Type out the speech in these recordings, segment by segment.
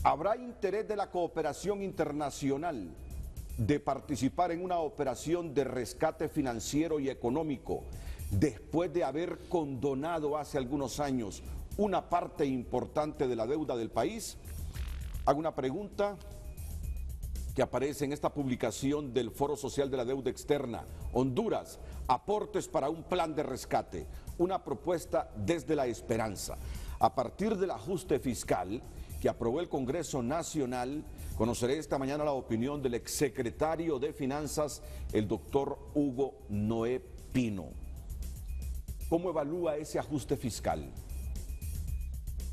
¿Habrá interés de la cooperación internacional de participar en una operación de rescate financiero y económico después de haber condonado hace algunos años una parte importante de la deuda del país? Hago una pregunta que aparece en esta publicación del Foro Social de la Deuda Externa. Honduras, aportes para un plan de rescate, una propuesta desde la esperanza. A partir del ajuste fiscal que aprobó el Congreso Nacional, conoceré esta mañana la opinión del exsecretario de Finanzas, el doctor Hugo Noé Pino. ¿Cómo evalúa ese ajuste fiscal?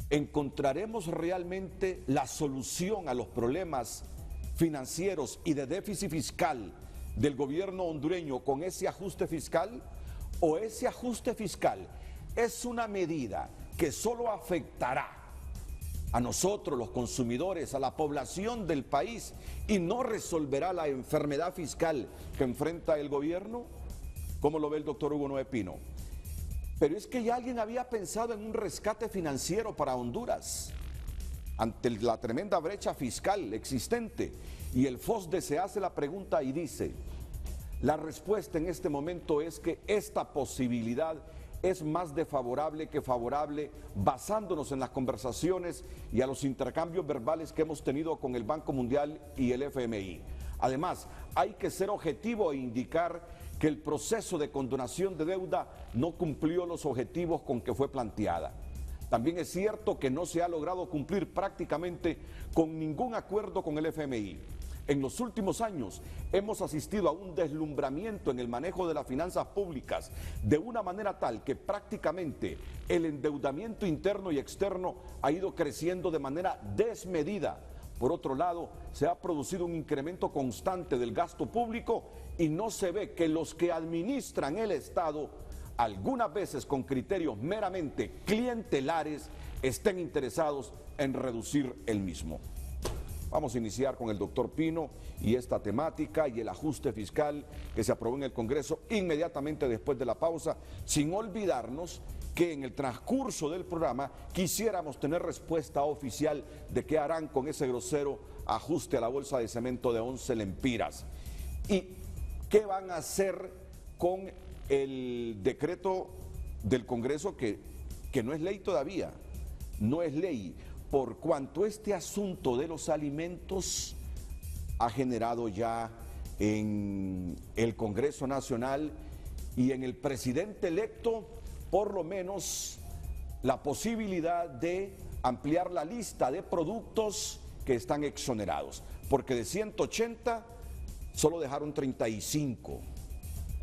¿Encontraremos realmente la solución a los problemas financieros y de déficit fiscal del gobierno hondureño con ese ajuste fiscal? ¿O ese ajuste fiscal es una medida que solo afectará a nosotros, los consumidores, a la población del país, y no resolverá la enfermedad fiscal que enfrenta el gobierno? ¿Cómo lo ve el doctor Hugo Noé Pino? Pero es que ya alguien había pensado en un rescate financiero para Honduras ante la tremenda brecha fiscal existente, y el FOSDE se hace la pregunta y dice: la respuesta en este momento es que esta posibilidad es más desfavorable que favorable, basándonos en las conversaciones y a los intercambios verbales que hemos tenido con el Banco Mundial y el FMI. Además, hay que ser objetivo e indicar que el proceso de condonación de deuda no cumplió los objetivos con que fue planteada. También es cierto que no se ha logrado cumplir prácticamente con ningún acuerdo con el FMI. En los últimos años hemos asistido a un deslumbramiento en el manejo de las finanzas públicas de una manera tal que prácticamente el endeudamiento interno y externo ha ido creciendo de manera desmedida. Por otro lado, se ha producido un incremento constante del gasto público y no se ve que los que administran el Estado, algunas veces con criterios meramente clientelares, estén interesados en reducir el mismo. Vamos a iniciar con el doctor Pino y esta temática y el ajuste fiscal que se aprobó en el Congreso inmediatamente después de la pausa, sin olvidarnos que en el transcurso del programa quisiéramos tener respuesta oficial de qué harán con ese grosero ajuste a la bolsa de cemento de 11 lempiras. Y qué van a hacer con el decreto del Congreso que no es ley todavía, no es ley, por cuanto este asunto de los alimentos ha generado ya en el Congreso Nacional y en el presidente electo por lo menos la posibilidad de ampliar la lista de productos que están exonerados, porque de 180 solo dejaron 35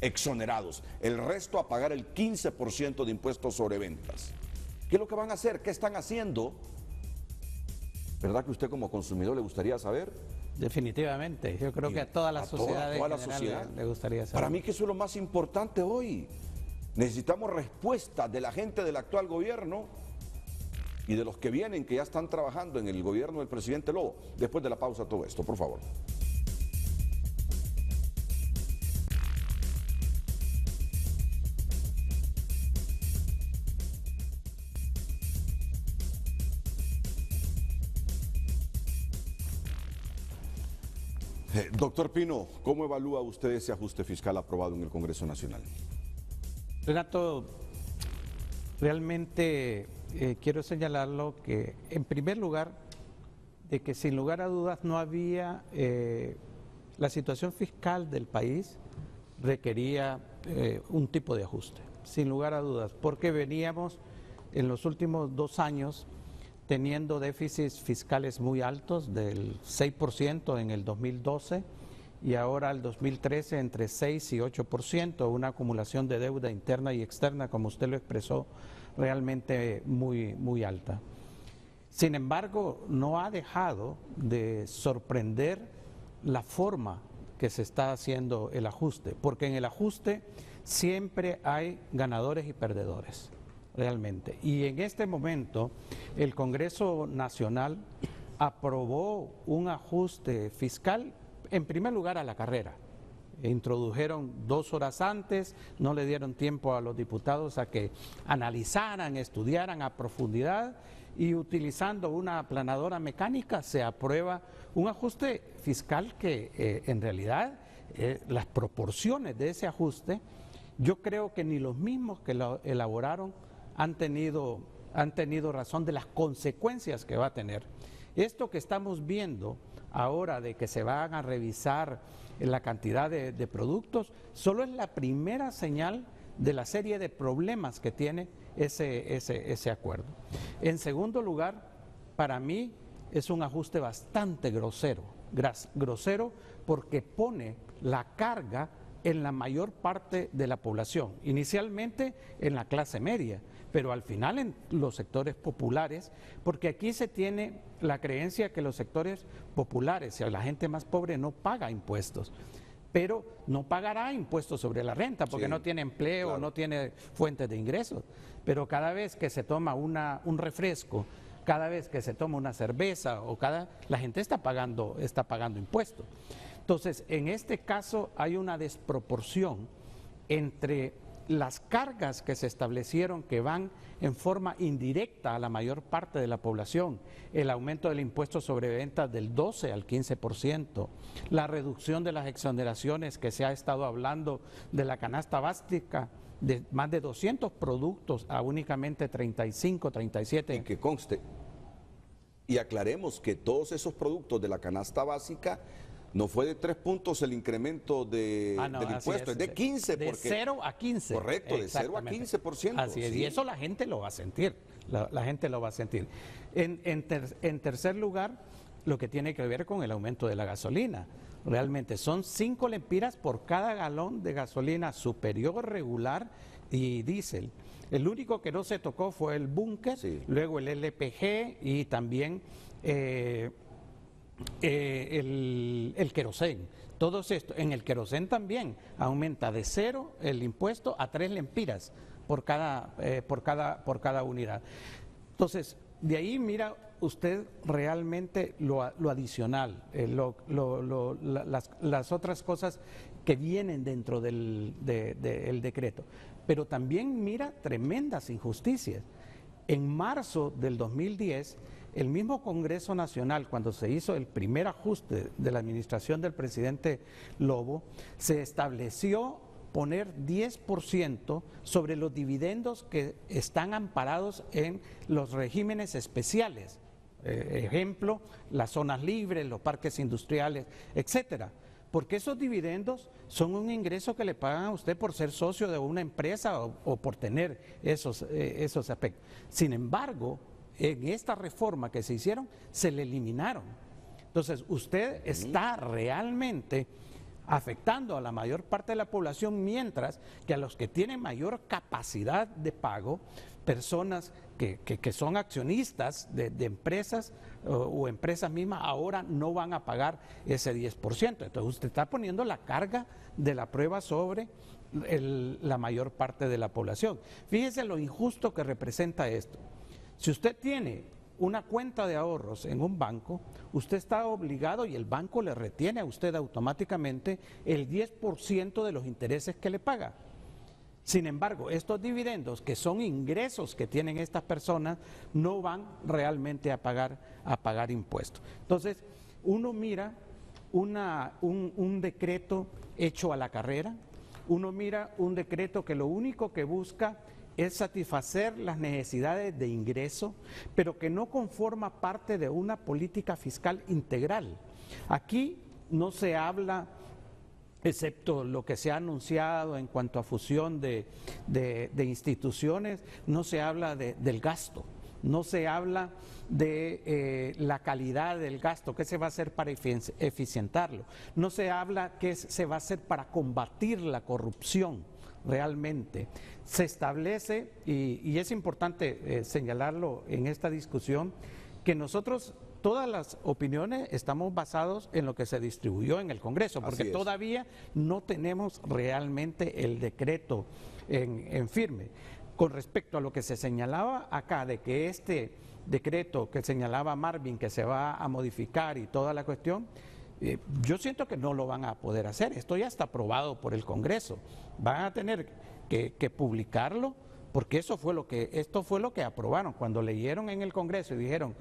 exonerados, el resto a pagar el 15% de impuestos sobre ventas. ¿Qué es lo que van a hacer? ¿Qué están haciendo? ¿Verdad que usted como consumidor le gustaría saber? Definitivamente, yo creo que a toda la sociedad le gustaría saber. Para mí que eso es lo más importante hoy. Necesitamos respuestas de la gente del actual gobierno y de los que vienen, que ya están trabajando en el gobierno del presidente Lobo. Después de la pausa todo esto, por favor. Doctor Pino, ¿cómo evalúa usted ese ajuste fiscal aprobado en el Congreso Nacional? Renato, realmente quiero señalarlo que, en primer lugar, de que sin lugar a dudas no había, la situación fiscal del país requería un tipo de ajuste, sin lugar a dudas, porque veníamos en los últimos 2 años teniendo déficits fiscales muy altos, del 6% en el 2012 y ahora el 2013 entre 6 y 8%, una acumulación de deuda interna y externa, como usted lo expresó, realmente muy alta. Sin embargo, no ha dejado de sorprender la forma que se está haciendo el ajuste, porque en el ajuste siempre hay ganadores y perdedores. Realmente. Y en este momento el Congreso Nacional aprobó un ajuste fiscal, en primer lugar, a la carrera, introdujeron 2 horas antes, no le dieron tiempo a los diputados a que analizaran, estudiaran a profundidad y utilizando una aplanadora mecánica se aprueba un ajuste fiscal que en realidad las proporciones de ese ajuste, yo creo que ni los mismos que lo elaboraron han tenido razón de las consecuencias que va a tener. Esto que estamos viendo ahora de que se van a revisar la cantidad de productos, solo es la primera señal de la serie de problemas que tiene ese acuerdo. En segundo lugar, para mí es un ajuste bastante grosero porque pone la carga en la mayor parte de la población, inicialmente en la clase media, pero al final en los sectores populares, porque aquí se tiene la creencia que los sectores populares, o la gente más pobre no paga impuestos, pero no pagará impuestos sobre la renta porque no tiene empleo, claro, no tiene fuentes de ingresos, pero cada vez que se toma un refresco, cada vez que se toma una cerveza la gente está pagando impuestos. Entonces, en este caso hay una desproporción entre las cargas que se establecieron que van en forma indirecta a la mayor parte de la población, el aumento del impuesto sobre ventas del 12 al 15%, la reducción de las exoneraciones que se ha estado hablando de la canasta básica, de más de 200 productos a únicamente 35, 37. Y que conste, y aclaremos que todos esos productos de la canasta básica no fue de 3 puntos el incremento del impuesto, es de 15. De 0 a 15. Correcto, de 0 a 15%. Así es, sí. Y eso la gente lo va a sentir, la gente lo va a sentir. En tercer lugar, lo que tiene que ver con el aumento de la gasolina. Realmente son 5 lempiras por cada galón de gasolina superior, regular y diésel. El único que no se tocó fue el búnker, sí, luego el LPG y también el querosén. Todos estos, en el querosén también aumenta de 0 el impuesto a 3 lempiras por cada unidad. Entonces, de ahí mira usted realmente lo adicional, las otras cosas que vienen dentro del decreto, pero también mira tremendas injusticias. En marzo del 2010, el mismo Congreso Nacional, cuando se hizo el primer ajuste de la administración del presidente Lobo, se estableció poner 10% sobre los dividendos que están amparados en los regímenes especiales. Ejemplo, las zonas libres, los parques industriales, etcétera. Porque esos dividendos son un ingreso que le pagan a usted por ser socio de una empresa o por tener esos aspectos. Sin embargo, en esta reforma que se hicieron, se le eliminaron. Entonces, usted está realmente afectando a la mayor parte de la población, mientras que a los que tienen mayor capacidad de pago, personas que son accionistas de empresas o empresas mismas, ahora no van a pagar ese 10%. Entonces usted está poniendo la carga de la prueba sobre la mayor parte de la población. Fíjese lo injusto que representa esto. Si usted tiene una cuenta de ahorros en un banco, usted está obligado y el banco le retiene a usted automáticamente el 10% de los intereses que le paga. Sin embargo, estos dividendos, que son ingresos que tienen estas personas, no van realmente a pagar impuestos. Entonces, uno mira un decreto hecho a la carrera, uno mira un decreto que lo único que busca es satisfacer las necesidades de ingreso, pero que no conforma parte de una política fiscal integral. Aquí no se habla, excepto lo que se ha anunciado en cuanto a fusión de instituciones, no se habla del gasto, no se habla de la calidad del gasto, qué se va a hacer para eficientarlo, no se habla qué se va a hacer para combatir la corrupción. Realmente se establece, y es importante señalarlo en esta discusión, que nosotros, todas las opiniones, estamos basados en lo que se distribuyó en el Congreso, porque todavía no tenemos realmente el decreto en firme. Con respecto a lo que se señalaba acá, de que este decreto que señalaba Marvin, que se va a modificar y toda la cuestión, Yo siento que no lo van a poder hacer. Esto ya está aprobado por el Congreso. Van a tener que publicarlo, porque esto fue lo que aprobaron. Cuando leyeron en el Congreso y dijeron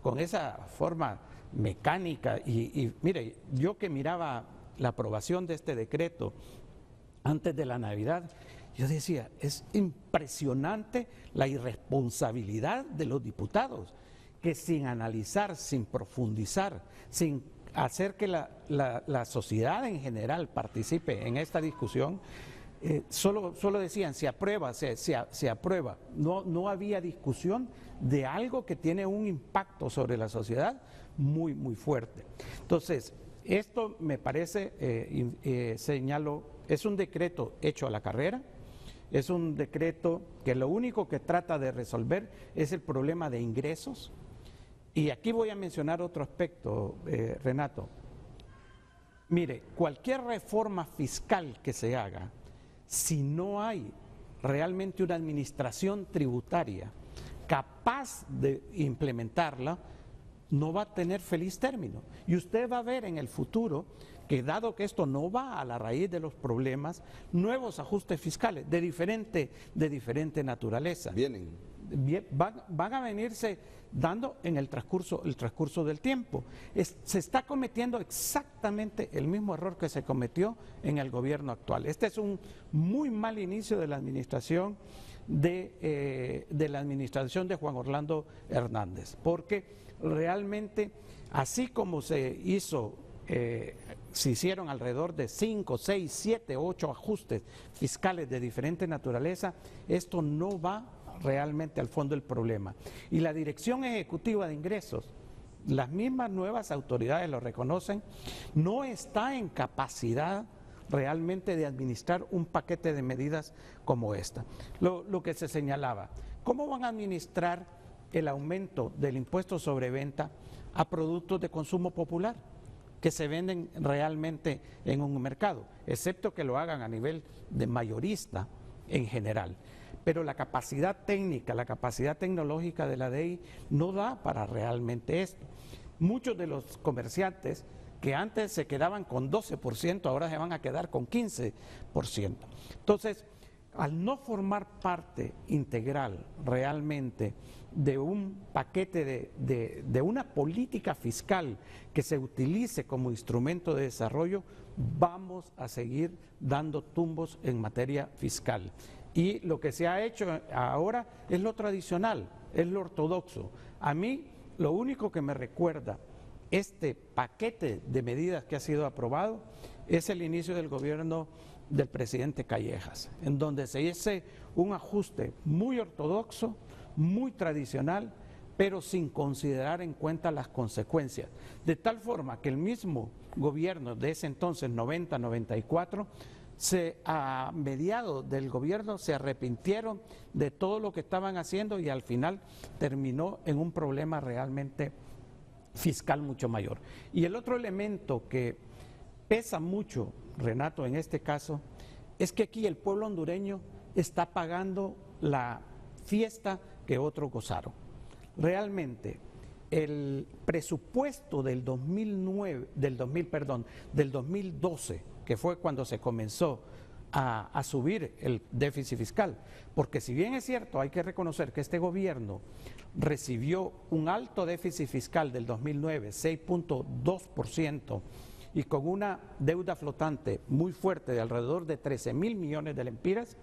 con esa forma mecánica, y mire, yo que miraba la aprobación de este decreto antes de la Navidad, yo decía, es impresionante la irresponsabilidad de los diputados, que sin analizar, sin profundizar, sin hacer que la sociedad en general participe en esta discusión, solo decían, se aprueba, se aprueba. No había discusión de algo que tiene un impacto sobre la sociedad muy, muy fuerte. Entonces, esto me parece, señalo, es un decreto hecho a la carrera, es un decreto que lo único que trata de resolver es el problema de ingresos. Y aquí voy a mencionar otro aspecto, Renato. Mire, cualquier reforma fiscal que se haga, si no hay realmente una administración tributaria capaz de implementarla, no va a tener feliz término. Y usted va a ver en el futuro que, dado que esto no va a la raíz de los problemas, nuevos ajustes fiscales de diferente naturaleza van a venirse dando en el transcurso del tiempo. Se está cometiendo exactamente el mismo error que se cometió en el gobierno actual. Este es un muy mal inicio de la administración de Juan Orlando Hernández, porque realmente, así como se hicieron alrededor de 5, 6, 7, 8 ajustes fiscales de diferente naturaleza, esto no va realmente al fondo del problema. Y la Dirección Ejecutiva de Ingresos, las mismas nuevas autoridades lo reconocen, no está en capacidad realmente de administrar un paquete de medidas como esta. Lo que se señalaba, ¿cómo van a administrar el aumento del impuesto sobre venta a productos de consumo popular que se venden realmente en un mercado, excepto que lo hagan a nivel de mayorista en general? Pero la capacidad técnica, la capacidad tecnológica de la DEI no da para realmente esto. Muchos de los comerciantes que antes se quedaban con 12%, ahora se van a quedar con 15%. Entonces, al no formar parte integral realmente de un paquete de una política fiscal que se utilice como instrumento de desarrollo, vamos a seguir dando tumbos en materia fiscal. Y lo que se ha hecho ahora es lo tradicional, es lo ortodoxo. A mí, lo único que me recuerda este paquete de medidas que ha sido aprobado es el inicio del gobierno del presidente Callejas, en donde se hizo un ajuste muy ortodoxo, muy tradicional, pero sin considerar en cuenta las consecuencias. De tal forma que el mismo gobierno de ese entonces, 90-94, a mediados del gobierno se arrepintieron de todo lo que estaban haciendo y al final terminó en un problema realmente fiscal mucho mayor. Y el otro elemento que pesa mucho, Renato, en este caso, es que aquí el pueblo hondureño está pagando la fiesta que otros gozaron. Realmente, el presupuesto del 2012, que fue cuando se comenzó a subir el déficit fiscal, porque si bien es cierto, hay que reconocer que este gobierno recibió un alto déficit fiscal del 2009, 6.2%, y con una deuda flotante muy fuerte de alrededor de 13.000 millones de lempiras,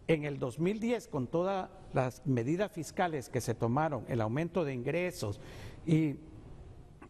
en el 2010, con todas las medidas fiscales que se tomaron, el aumento de ingresos y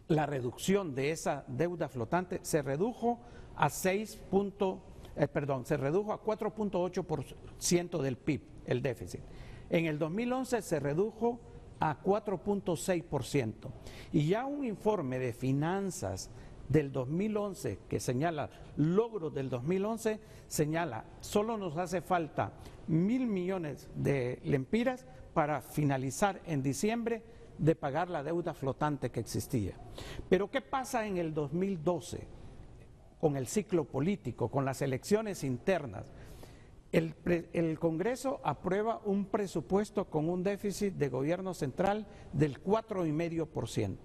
la reducción de esa deuda flotante, se redujo a 4.8% del PIB, el déficit. En el 2011 se redujo a 4.6%. Y ya un informe de finanzas del 2011 que señala logros del 2011, señala, solo nos hace falta 1.000 millones de lempiras para finalizar en diciembre de pagar la deuda flotante que existía. Pero ¿qué pasa en el 2012 con el ciclo político, con las elecciones internas? El Congreso aprueba un presupuesto con un déficit de gobierno central del 4,5%.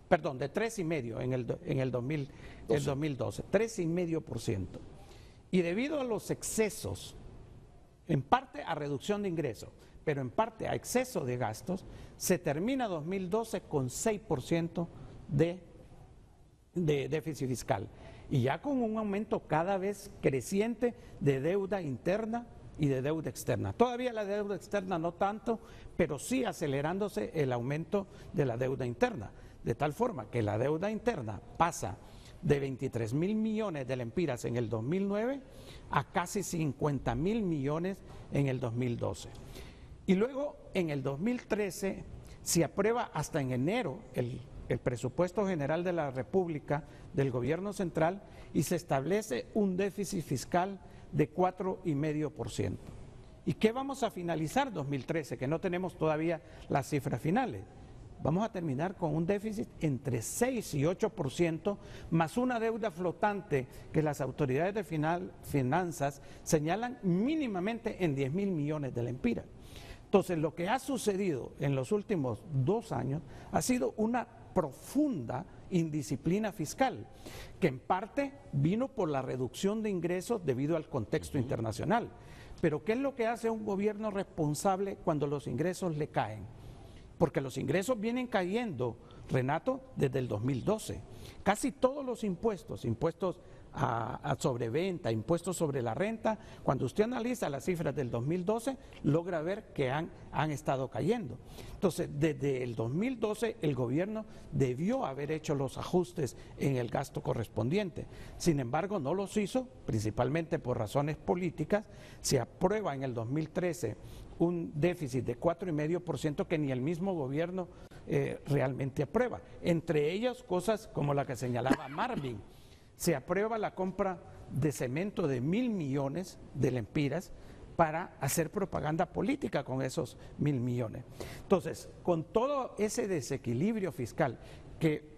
perdón, de 3,5% en el 2012, 3,5%. Y debido a los excesos, en parte a reducción de ingresos, pero en parte a exceso de gastos, se termina 2012 con 6% de déficit fiscal. Y ya con un aumento cada vez creciente de deuda interna y de deuda externa. Todavía la deuda externa no tanto, pero sí acelerándose el aumento de la deuda interna. De tal forma que la deuda interna pasa de 23,000 millones de lempiras en el 2009 a casi 50,000 millones en el 2012. Y luego en el 2013 se aprueba hasta en enero el presupuesto general de la República del gobierno central y se establece un déficit fiscal de 4,5%. ¿Y qué vamos a finalizar 2013? Que no tenemos todavía las cifras finales. Vamos a terminar con un déficit entre 6 y 8%, más una deuda flotante que las autoridades de finanzas señalan mínimamente en 10,000 millones de lempiras. Entonces, lo que ha sucedido en los últimos 2 años ha sido una profunda indisciplina fiscal, que en parte vino por la reducción de ingresos debido al contexto internacional. Pero ¿qué es lo que hace un gobierno responsable cuando los ingresos le caen? Porque los ingresos vienen cayendo, Renato, desde el 2012. Casi todos los impuestos a sobreventa, impuestos sobre la renta, cuando usted analiza las cifras del 2012, logra ver que han estado cayendo. Entonces, desde el 2012 el gobierno debió haber hecho los ajustes en el gasto correspondiente. Sin embargo, no los hizo, principalmente por razones políticas. Se aprueba en el 2013 un déficit de 4,5% que ni el mismo gobierno realmente aprueba. Entre ellas, cosas como la que señalaba Marvin. Se aprueba la compra de cemento de 1,000 millones de lempiras para hacer propaganda política con esos 1,000 millones. Entonces, con todo ese desequilibrio fiscal que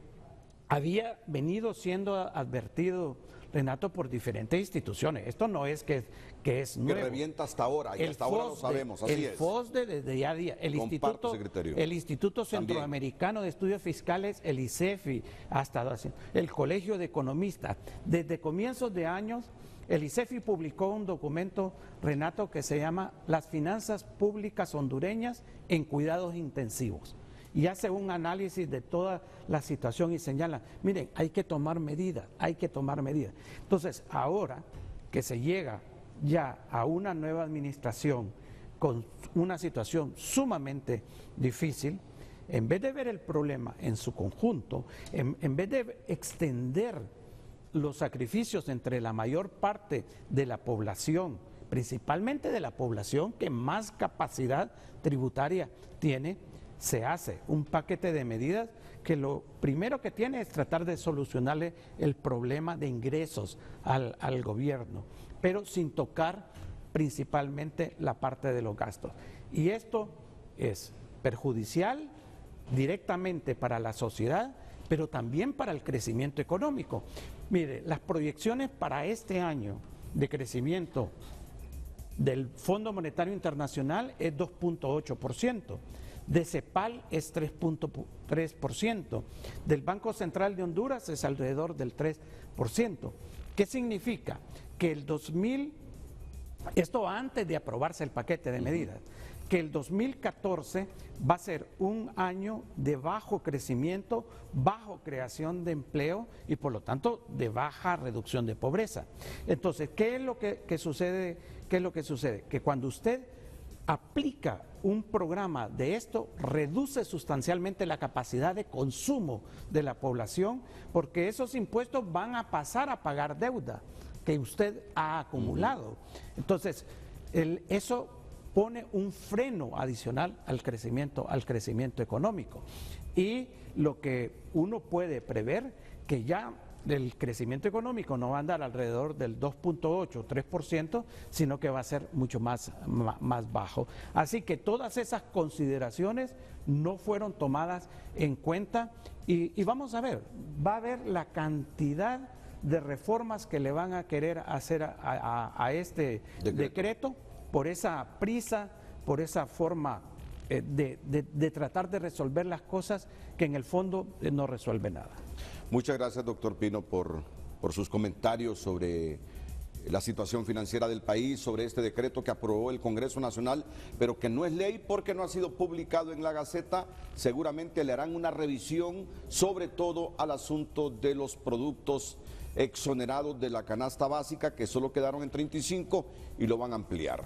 había venido siendo advertido, Renato, por diferentes instituciones. Esto no es que es nuevo. Que revienta hasta ahora, y hasta ahora lo sabemos, así es. El FOSDE desde día a día, el Instituto Centroamericano de Estudios Fiscales, el ICEFI, ha estado haciendo, el Colegio de Economistas. Desde comienzos de años, el ICEFI publicó un documento, Renato, que se llama Las finanzas públicas hondureñas en cuidados intensivos. Y hace un análisis de toda la situación y señala, miren, hay que tomar medidas, hay que tomar medidas. Entonces, ahora que se llega ya a una nueva administración con una situación sumamente difícil, en vez de ver el problema en su conjunto, en vez de extender los sacrificios entre la mayor parte de la población, principalmente de la población que más capacidad tributaria tiene, se hace un paquete de medidas que lo primero que tiene es tratar de solucionarle el problema de ingresos al gobierno, pero sin tocar principalmente la parte de los gastos. Y esto es perjudicial directamente para la sociedad, pero también para el crecimiento económico. Mire, las proyecciones para este año de crecimiento del Fondo Monetario Internacional es 2,8%. De CEPAL es 3,3%, del Banco Central de Honduras es alrededor del 3%. ¿Qué significa? Que esto antes de aprobarse el paquete de medidas, que el 2014 va a ser un año de bajo crecimiento, bajo creación de empleo y por lo tanto de baja reducción de pobreza. Entonces, ¿qué es lo que sucede? ¿Qué es lo que sucede? Que cuando usted aplica un programa de esto, reduce sustancialmente la capacidad de consumo de la población, porque esos impuestos van a pasar a pagar deuda que usted ha acumulado. Entonces, eso pone un freno adicional al crecimiento económico. Y lo que uno puede prever, que ya el crecimiento económico no va a andar alrededor del 2,8 o 3%, sino que va a ser mucho más bajo. Así que todas esas consideraciones no fueron tomadas en cuenta y vamos a ver, va a haber la cantidad de reformas que le van a querer hacer a este decreto por esa prisa, por esa forma de tratar de resolver las cosas que en el fondo no resuelve nada. Muchas gracias, doctor Pino, por sus comentarios sobre la situación financiera del país, sobre este decreto que aprobó el Congreso Nacional, pero que no es ley porque no ha sido publicado en la Gaceta. Seguramente le harán una revisión, sobre todo al asunto de los productos exonerados de la canasta básica, que solo quedaron en 35 y lo van a ampliar.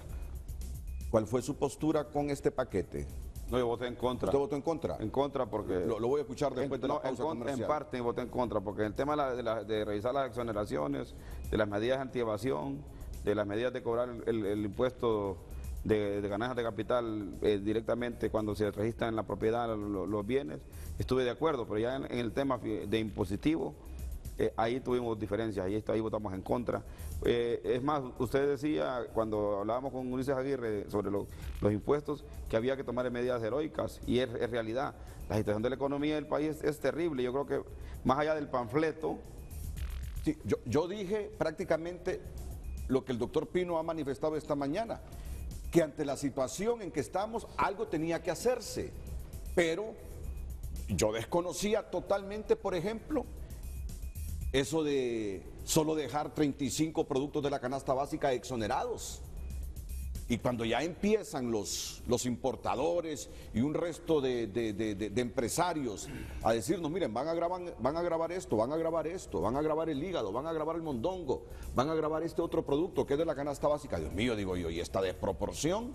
¿Cuál fue su postura con este paquete? No, yo voté en contra. ¿Usted votó en contra? En contra porque... Lo voy a escuchar después de la pausa comercial. En parte voté en contra porque el tema de revisar las exoneraciones, de las medidas anti-evasión, de las medidas de cobrar el impuesto de ganancias de capital directamente cuando se registran en la propiedad los bienes, estuve de acuerdo, pero ya en el tema de impositivo, ahí tuvimos diferencias, ahí votamos en contra. Es más, usted decía, cuando hablábamos con Ulises Aguirre sobre los impuestos, que había que tomar medidas heroicas, y es realidad. La situación de la economía del país es terrible. Yo creo que más allá del panfleto... Sí, yo dije prácticamente lo que el doctor Pino ha manifestado esta mañana, que ante la situación en que estamos, algo tenía que hacerse, pero yo desconocía totalmente, por ejemplo, eso de solo dejar 35 productos de la canasta básica exonerados. Y cuando ya empiezan los importadores y un resto de empresarios a decirnos, miren, van a grabar esto, van a grabar esto, van a grabar el hígado, van a grabar el mondongo, van a grabar este otro producto que es de la canasta básica. Dios mío, digo yo, ¿y esta desproporción?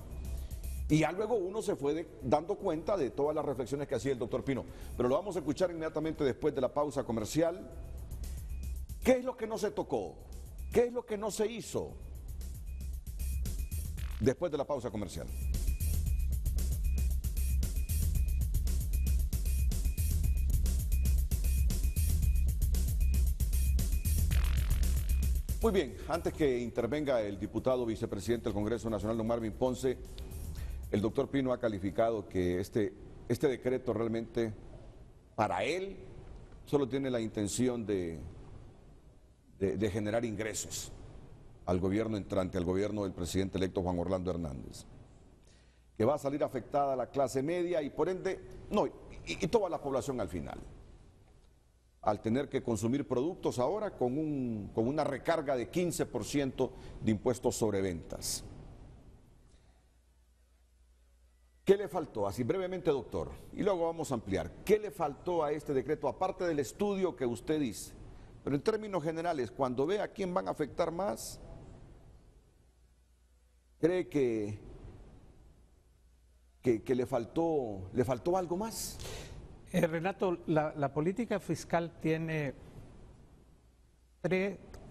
Y ya luego uno se fue dando cuenta de todas las reflexiones que hacía el doctor Pino. Pero lo vamos a escuchar inmediatamente después de la pausa comercial. ¿Qué es lo que no se tocó? ¿Qué es lo que no se hizo? Después de la pausa comercial. Muy bien, antes que intervenga el diputado vicepresidente del Congreso Nacional, don Marvin Ponce, el doctor Pino ha calificado que este decreto realmente, para él, solo tiene la intención de generar ingresos al gobierno entrante, al gobierno del presidente electo Juan Orlando Hernández, que va a salir afectada la clase media y por ende, y toda la población al final, al tener que consumir productos ahora con una recarga de 15% de impuestos sobre ventas. ¿Qué le faltó? Así brevemente, doctor, y luego vamos a ampliar. ¿Qué le faltó a este decreto, aparte del estudio que usted dice? Pero en términos generales, cuando ve a quién van a afectar más, ¿cree que le faltó algo más? Renato, la política fiscal tiene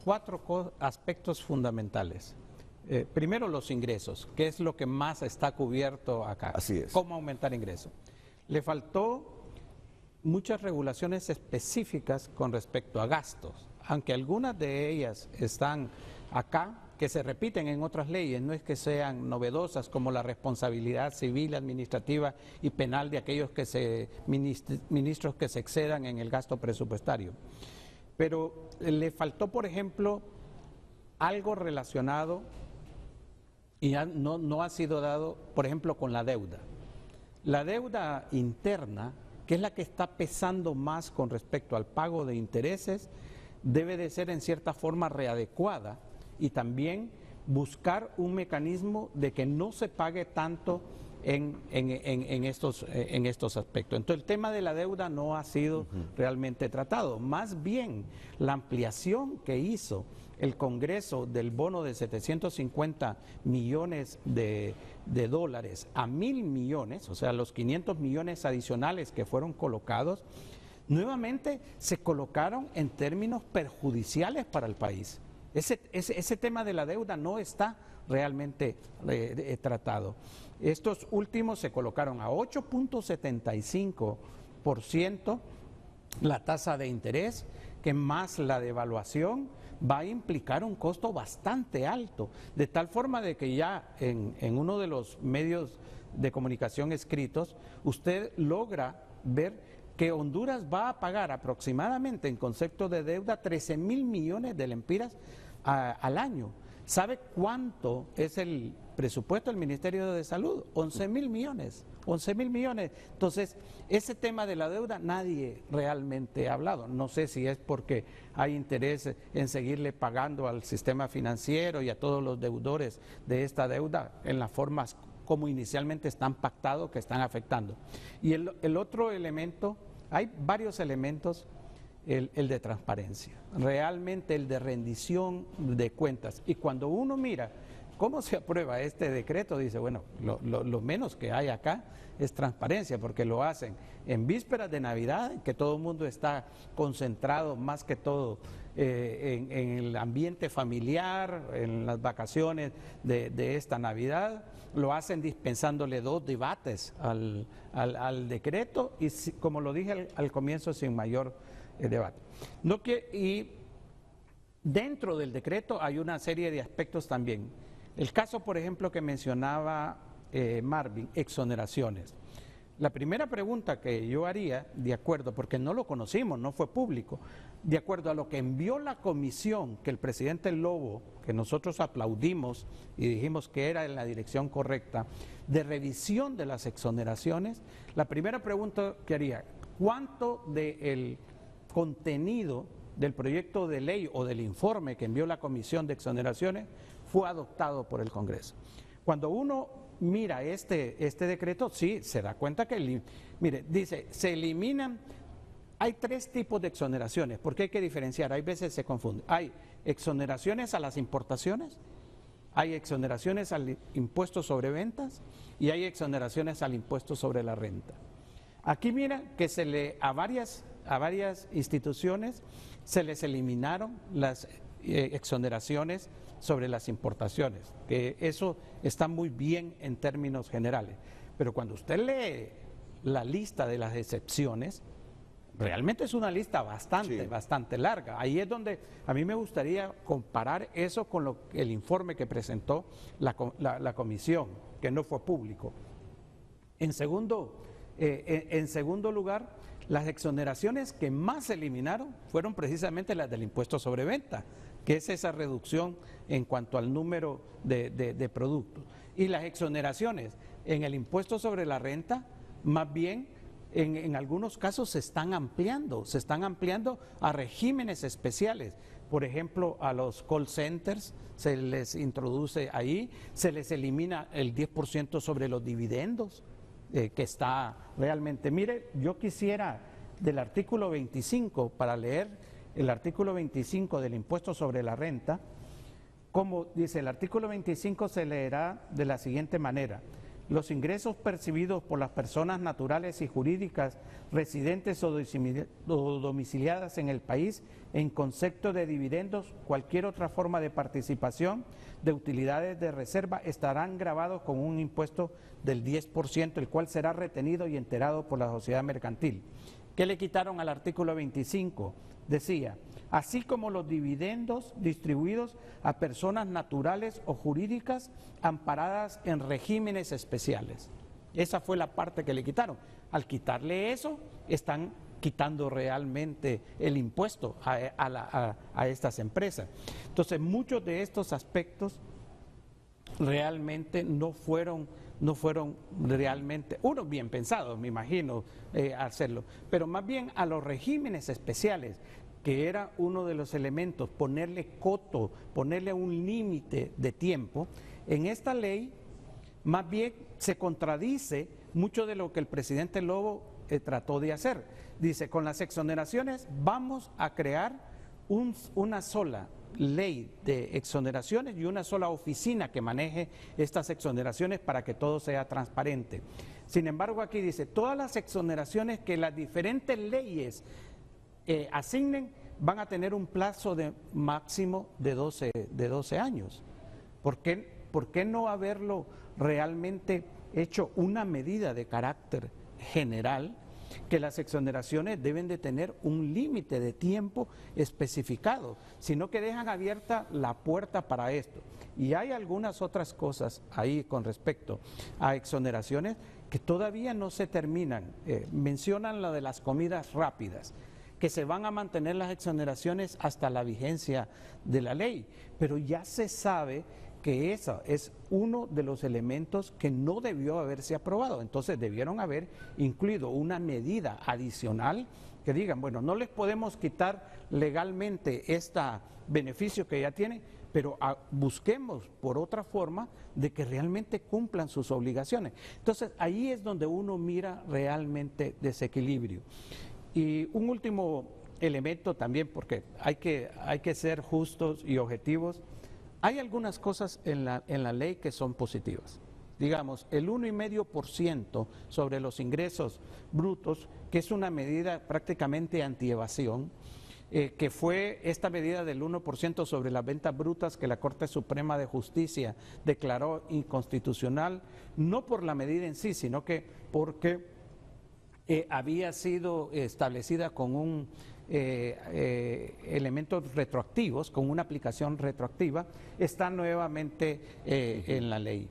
cuatro aspectos fundamentales. Primero, los ingresos, que es lo que más está cubierto acá. Así es. ¿Cómo aumentar ingresos? Le faltó muchas regulaciones específicas con respecto a gastos, aunque algunas de ellas están acá, que se repiten en otras leyes, no es que sean novedosas, como la responsabilidad civil, administrativa y penal de aquellos ministros que se excedan en el gasto presupuestario. Pero le faltó, por ejemplo, algo relacionado, y no ha sido dado, por ejemplo, con la deuda. La deuda interna, que es la que está pesando más con respecto al pago de intereses, debe de ser en cierta forma readecuada y también buscar un mecanismo de que no se pague tanto en estos aspectos. Entonces el tema de la deuda no ha sido realmente tratado. Más bien, la ampliación que hizo el Congreso del bono de 750 millones de dólares a 1.000 millones, o sea, los 500 millones adicionales que fueron colocados, nuevamente se colocaron en términos perjudiciales para el país. Ese tema de la deuda no está realmente tratado. Estos últimos se colocaron a 8.75% la tasa de interés, que más la devaluación va a implicar un costo bastante alto, de tal forma de que ya en uno de los medios de comunicación escritos, usted logra ver que Honduras va a pagar aproximadamente en concepto de deuda 13.000 millones de lempiras al año. ¿Sabe cuánto es el presupuesto del Ministerio de Salud, 11.000 millones, 11.000 millones. Entonces, ese tema de la deuda nadie realmente ha hablado. No sé si es porque hay interés en seguirle pagando al sistema financiero y a todos los deudores de esta deuda en las formas como inicialmente están pactados, que están afectando. Y el otro elemento, hay varios elementos, el de transparencia, realmente el de rendición de cuentas. Y cuando uno mira cómo se aprueba este decreto, dice, bueno, lo menos que hay acá es transparencia, porque lo hacen en vísperas de Navidad, que todo el mundo está concentrado más que todo en el ambiente familiar, en las vacaciones de esta Navidad. Lo hacen dispensándole 2 debates al decreto y, como lo dije al comienzo, sin mayor debate. Y dentro del decreto hay una serie de aspectos también. El caso, por ejemplo, que mencionaba Marvin, exoneraciones. La primera pregunta que yo haría, de acuerdo, porque no lo conocimos, no fue público, de acuerdo a lo que envió la comisión, que el presidente Lobo, que nosotros aplaudimos y dijimos que era en la dirección correcta, de revisión de las exoneraciones, la primera pregunta que haría, ¿cuánto del contenido del proyecto de ley o del informe que envió la comisión de exoneraciones fue adoptado por el Congreso? Cuando uno mira este decreto, sí, se da cuenta que, mire, dice, se eliminan, hay 3 tipos de exoneraciones, porque hay que diferenciar, hay veces se confunde. Hay exoneraciones a las importaciones, hay exoneraciones al impuesto sobre ventas y hay exoneraciones al impuesto sobre la renta. Aquí mira que a varias instituciones se les eliminaron las exoneraciones sobre las importaciones, que eso está muy bien en términos generales, pero cuando usted lee la lista de las excepciones, realmente es una lista bastante larga. Ahí es donde a mí me gustaría comparar eso con el informe que presentó la comisión, que no fue público. En segundo lugar, las exoneraciones que más se eliminaron fueron precisamente las del impuesto sobre venta, que es esa reducción en cuanto al número de productos. Y las exoneraciones en el impuesto sobre la renta, más bien, en algunos casos se están ampliando a regímenes especiales. Por ejemplo, a los call centers se les introduce ahí, se les elimina el 10% sobre los dividendos, que está realmente. Mire, yo quisiera del artículo 25, para leer el artículo 25 del impuesto sobre la renta, como dice el artículo 25, se leerá de la siguiente manera: los ingresos percibidos por las personas naturales y jurídicas residentes o domiciliadas en el país en concepto de dividendos, cualquier otra forma de participación de utilidades de reserva, estarán gravados con un impuesto del 10%, el cual será retenido y enterado por la sociedad mercantil. ¿Qué le quitaron al artículo 25? Decía, así como los dividendos distribuidos a personas naturales o jurídicas amparadas en regímenes especiales. Esa fue la parte que le quitaron. Al quitarle eso, están quitando realmente el impuesto a estas empresas. Entonces, muchos de estos aspectos realmente no fueron realmente, unos bien pensados, me imagino, hacerlo, pero más bien a los regímenes especiales, que era uno de los elementos, ponerle coto, ponerle un límite de tiempo. En esta ley, más bien se contradice mucho de lo que el presidente Lobo trató de hacer. Dice, con las exoneraciones vamos a crear una sola ley de exoneraciones y una sola oficina que maneje estas exoneraciones para que todo sea transparente. Sin embargo, aquí dice, todas las exoneraciones que las diferentes leyes asignen van a tener un plazo de máximo de 12 años. ¿Por qué no haberlo realmente hecho una medida de carácter general, que las exoneraciones deben de tener un límite de tiempo especificado, sino que dejan abierta la puerta para esto? Y hay algunas otras cosas ahí con respecto a exoneraciones que todavía no se terminan. Mencionan la de las comidas rápidas, que se van a mantener las exoneraciones hasta la vigencia de la ley, pero ya se sabe que ese es uno de los elementos que no debió haberse aprobado. Entonces debieron haber incluido una medida adicional que digan, bueno, no les podemos quitar legalmente este beneficio que ya tienen, pero busquemos por otra forma de que realmente cumplan sus obligaciones. Entonces ahí es donde uno mira realmente desequilibrio. Y un último elemento también, porque hay que ser justos y objetivos. Hay algunas cosas en la ley que son positivas. Digamos, el 1,5% sobre los ingresos brutos, que es una medida prácticamente antievasión, que fue esta medida del 1% sobre las ventas brutas que la Corte Suprema de Justicia declaró inconstitucional, no por la medida en sí, sino que porque había sido establecida con un elementos retroactivos, con una aplicación retroactiva, está nuevamente en la ley.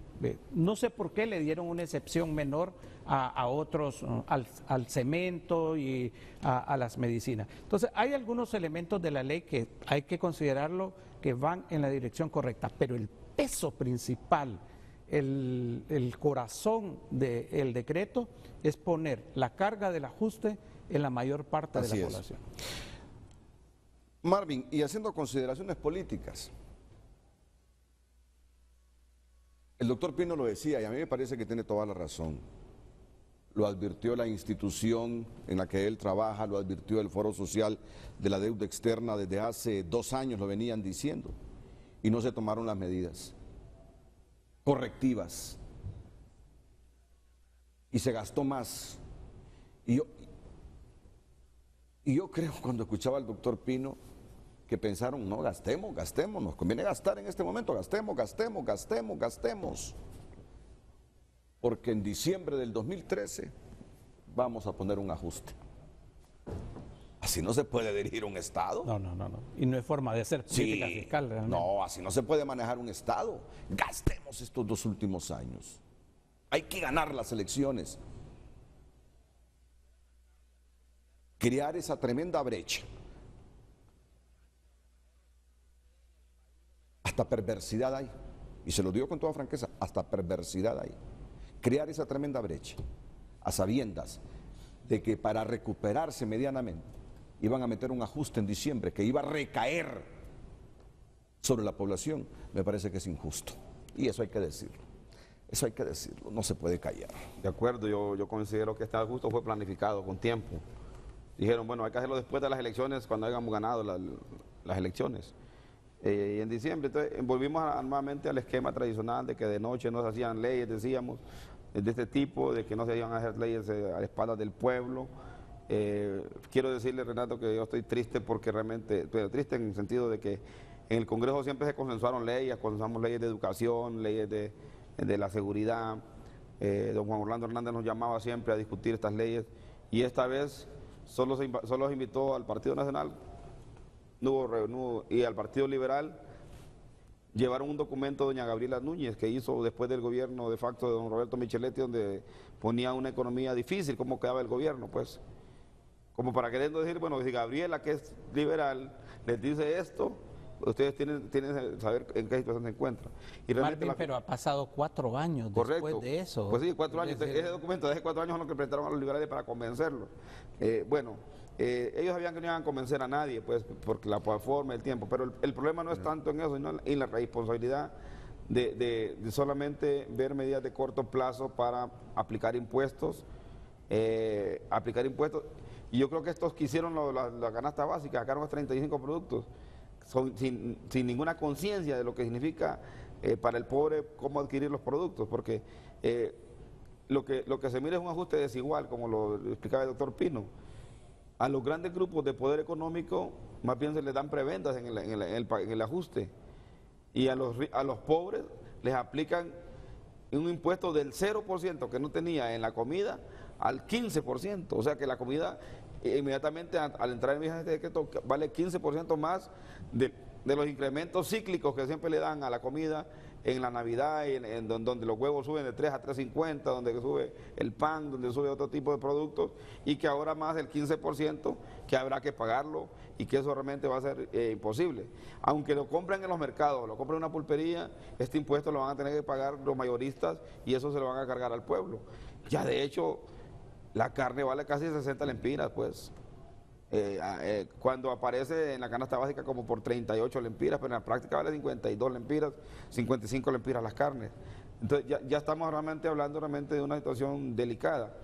No sé por qué le dieron una excepción menor a otros, al cemento y a las medicinas. Entonces, hay algunos elementos de la ley que hay que considerarlo que van en la dirección correcta, pero el peso principal, el corazón del decreto es poner la carga del ajuste en la mayor parte de la población. Marvin, y haciendo consideraciones políticas, el doctor Pino lo decía y a mí me parece que tiene toda la razón. Lo advirtió la institución en la que él trabaja, lo advirtió el Foro Social de la Deuda Externa desde hace 2 años, lo venían diciendo, y no se tomaron las medidas correctivas y se gastó más. Y yo creo cuando escuchaba al doctor Pino que pensaron, no, gastemos, nos conviene gastar en este momento, gastemos. Porque en diciembre del 2013 vamos a poner un ajuste. Así no se puede dirigir un Estado. No. Y no es forma de hacer política fiscal realmente. No, así no se puede manejar un Estado. Gastemos estos 2 últimos años. Hay que ganar las elecciones. Crear esa tremenda brecha. Hasta perversidad hay. Y se lo digo con toda franqueza, hasta perversidad hay. Crear esa tremenda brecha, a sabiendas de que para recuperarse medianamente iban a meter un ajuste en diciembre que iba a recaer sobre la población, me parece que es injusto. Y eso hay que decirlo. No se puede callar. De acuerdo, yo considero que este ajuste fue planificado con tiempo. Dijeron, bueno, hay que hacerlo después de las elecciones, cuando hayamos ganado las elecciones. Y en diciembre, entonces, volvimos nuevamente al esquema tradicional de que de noche no se hacían leyes, decíamos, de este tipo, de que no se iban a hacer leyes a la espalda del pueblo. Quiero decirle, Renato, que yo estoy triste porque realmente, pero triste en el sentido de que en el Congreso siempre se consensuaron leyes, consensuamos leyes de educación, leyes de la seguridad. Don Juan Orlando Hernández nos llamaba siempre a discutir estas leyes y esta vez solo invitó al Partido Nacional. Y al Partido Liberal llevaron un documento de doña Gabriela Núñez que hizo después del gobierno de facto de don Roberto Micheletti, donde ponía una economía difícil, cómo quedaba el gobierno, pues, como para queriendo decir, bueno, si Gabriela, que es liberal, les dice esto, ustedes tienen que saber en qué situación se encuentran. Y Marvin, pero ha pasado 4 años después de eso. Pues sí, 4 años. Ese documento de hace 4 años es lo que presentaron a los liberales para convencerlos. Ellos sabían que no iban a convencer a nadie, pues, porque la forma, el tiempo, pero el problema no es tanto en eso, sino en la responsabilidad de solamente ver medidas de corto plazo para aplicar impuestos, y yo creo que estos que hicieron la canasta básica, sacaron los 35 productos, sin ninguna conciencia de lo que significa para el pobre cómo adquirir los productos, porque lo que se mira es un ajuste desigual, como lo explicaba el doctor Pino. A los grandes grupos de poder económico más bien se les dan prebendas en el ajuste, y a los pobres les aplican un impuesto del 0% que no tenía en la comida al 15%, o sea que la comida inmediatamente al entrar en este decreto vale 15% más de los incrementos cíclicos que siempre le dan a la comida en la Navidad, donde los huevos suben de 3 a 3.50, donde sube el pan, donde sube otro tipo de productos, y que ahora más del 15% que habrá que pagarlo y que eso realmente va a ser imposible. Aunque lo compren en los mercados, lo compren en una pulpería, este impuesto lo van a tener que pagar los mayoristas y eso se lo van a cargar al pueblo. Ya de hecho, la carne vale casi 60 lempiras, pues. Cuando aparece en la canasta básica como por 38 lempiras, pero en la práctica vale 52 lempiras, 55 lempiras las carnes. Entonces ya estamos realmente hablando de una situación delicada.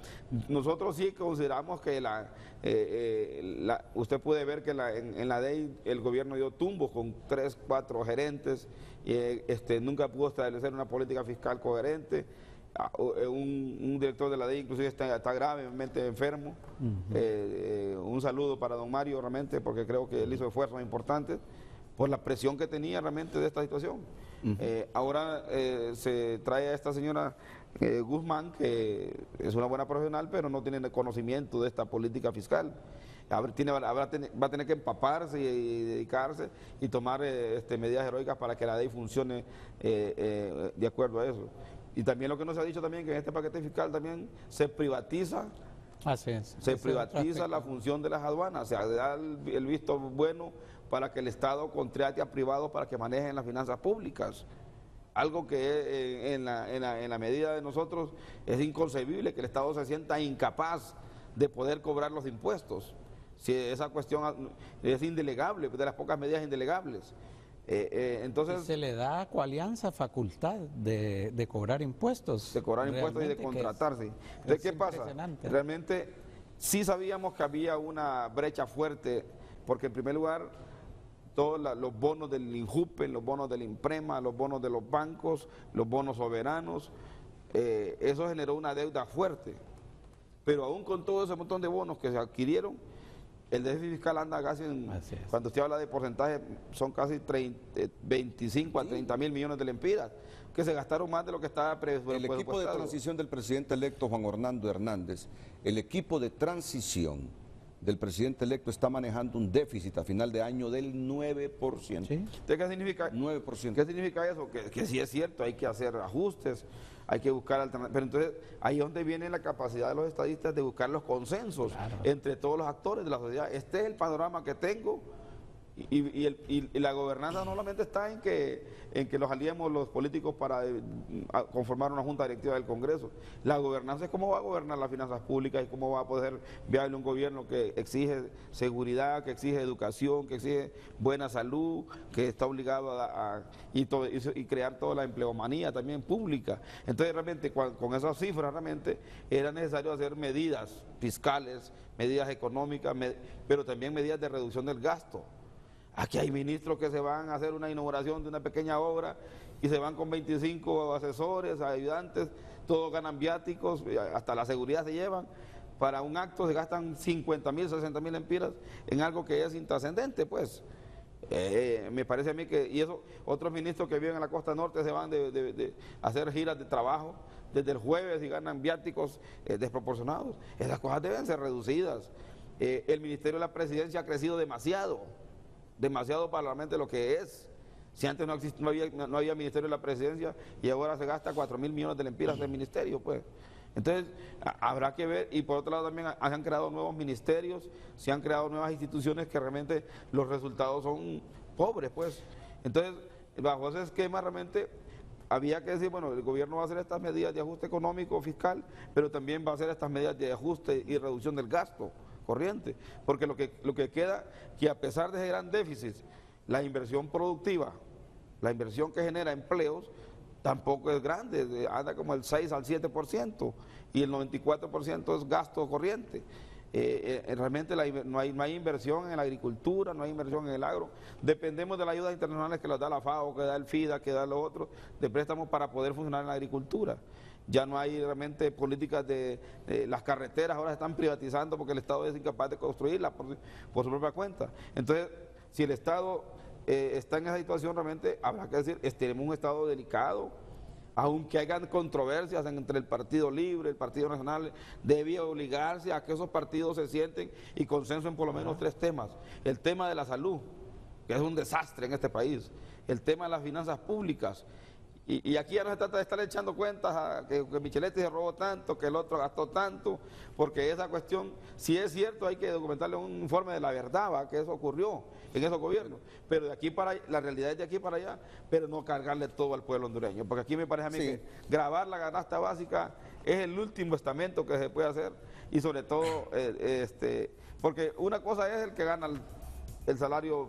Nosotros sí consideramos que usted puede ver que en la ley el gobierno dio tumbos con 3, 4 gerentes, y nunca pudo establecer una política fiscal coherente. Un director de la DEI inclusive está gravemente enfermo. Un saludo para don Mario realmente, porque creo que él hizo esfuerzos importantes por la presión que tenía realmente de esta situación. Ahora se trae a esta señora Guzmán, que es una buena profesional, pero no tiene conocimiento de esta política fiscal. Va a tener que empaparse y dedicarse y tomar medidas heroicas para que la DEI funcione de acuerdo a eso. Y también lo que nos ha dicho también, que en este paquete fiscal también se privatiza, la función de las aduanas, se da el visto bueno para que el Estado contrate a privados para que manejen las finanzas públicas. Algo que en la medida de nosotros es inconcebible, que el Estado se sienta incapaz de poder cobrar los impuestos. Si esa cuestión es indelegable, de las pocas medidas indelegables. Entonces se le da a Coalianza facultad de cobrar impuestos. De cobrar impuestos y de contratarse. Entonces, ¿qué pasa? Realmente sí sabíamos que había una brecha fuerte, porque en primer lugar, todos los bonos del INJUPEN, los bonos del IMPREMA, los bonos de los bancos, los bonos soberanos, eso generó una deuda fuerte. Pero aún con todo ese montón de bonos que se adquirieron, el déficit fiscal anda casi cuando usted habla de porcentaje, son casi 25 a 30 mil millones de lempiras, que se gastaron más de lo que estaba presupuestado. El equipo de transición del presidente electo Juan Orlando Hernández, el equipo de transición del presidente electo está manejando un déficit a final de año del 9%. ¿Sí? ¿Qué significa? 9%. ¿Qué significa eso? Que sí es cierto, hay que hacer ajustes, hay que buscar alternativas, pero entonces ahí es donde viene la capacidad de los estadistas de buscar los consensos entre todos los actores de la sociedad. Este es el panorama que tengo, y la gobernanza no solamente está en que los aliemos los políticos para conformar una junta directiva del Congreso. La gobernanza es cómo va a gobernar las finanzas públicas y cómo va a poder viable un gobierno que exige seguridad, que exige educación, que exige buena salud, que está obligado y crear toda la empleomanía también pública. Entonces realmente con esas cifras realmente era necesario hacer medidas fiscales, medidas económicas, pero también medidas de reducción del gasto. Aquí hay ministros que se van a hacer una inauguración de una pequeña obra y se van con 25 asesores, ayudantes, todos ganan viáticos, hasta la seguridad se llevan. Para un acto se gastan 50.000, 60.000 lempiras en algo que es intrascendente, pues. Me parece a mí que, y eso, otros ministros que viven en la costa norte se van de hacer giras de trabajo desde el jueves y ganan viáticos desproporcionados. Esas cosas deben ser reducidas. El Ministerio de la Presidencia ha crecido demasiado para realmente lo que es. Si antes no había Ministerio de la Presidencia y ahora se gasta 4.000 millones de lempiras del ministerio, pues. Entonces, habrá que ver, y por otro lado también se han creado nuevos ministerios, se han creado nuevas instituciones que realmente los resultados son pobres, pues. Entonces, bajo ese esquema realmente había que decir, bueno, el gobierno va a hacer estas medidas de ajuste económico, fiscal, pero también va a hacer estas medidas de ajuste y reducción del gasto corriente, porque lo que queda, que a pesar de ese gran déficit, la inversión productiva, la inversión que genera empleos, tampoco es grande, anda como el 6 al 7%, y el 94% es gasto corriente. Realmente no hay inversión en la agricultura, no hay inversión en el agro. Dependemos de las ayudas internacionales que las da la FAO, que da el FIDA, que da los otros, de préstamos para poder funcionar en la agricultura. Ya no hay realmente políticas las carreteras ahora se están privatizando porque el Estado es incapaz de construirlas por su propia cuenta. Entonces, si el Estado está en esa situación, realmente habrá que decir, tenemos un Estado delicado, aunque hayan controversias entre el Partido Libre, el Partido Nacional, debía obligarse a que esos partidos se sienten y consensen por lo menos 3 temas. El tema de la salud, que es un desastre en este país, el tema de las finanzas públicas, Y aquí ya no se trata de estar echando cuentas a que Micheletti se robó tanto, que el otro gastó tanto, porque esa cuestión, si es cierto, hay que documentarle un informe de la verdad, ¿va? Que eso ocurrió en esos gobiernos. Pero de aquí para allá, la realidad es de aquí para allá, pero no cargarle todo al pueblo hondureño. Porque aquí me parece a mí que grabar la canasta básica es el último estamento que se puede hacer, y sobre todo, porque una cosa es el que gana el salario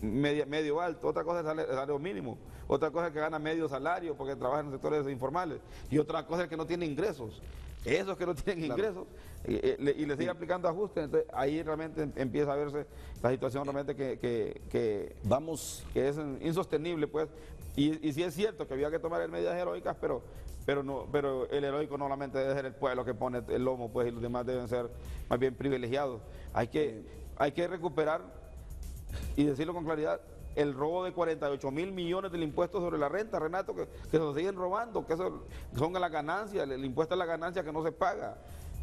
medio alto, otra cosa es el salario mínimo, otra cosa es el que gana medio salario porque trabaja en los sectores informales, y otra cosa es el que no tiene ingresos. Esos que no tienen ingresos y le sigue aplicando ajustes, entonces ahí realmente empieza a verse la situación realmente que es insostenible, pues. Y sí es cierto que había que tomar medidas heroicas, pero el heroico no solamente debe ser el pueblo que pone el lomo, pues, y los demás deben ser más bien privilegiados. Hay que recuperar y decirlo con claridad, el robo de 48.000 millones del impuesto sobre la renta, Renato, que se lo siguen robando, que eso son las ganancias, el impuesto a la ganancia que no se paga,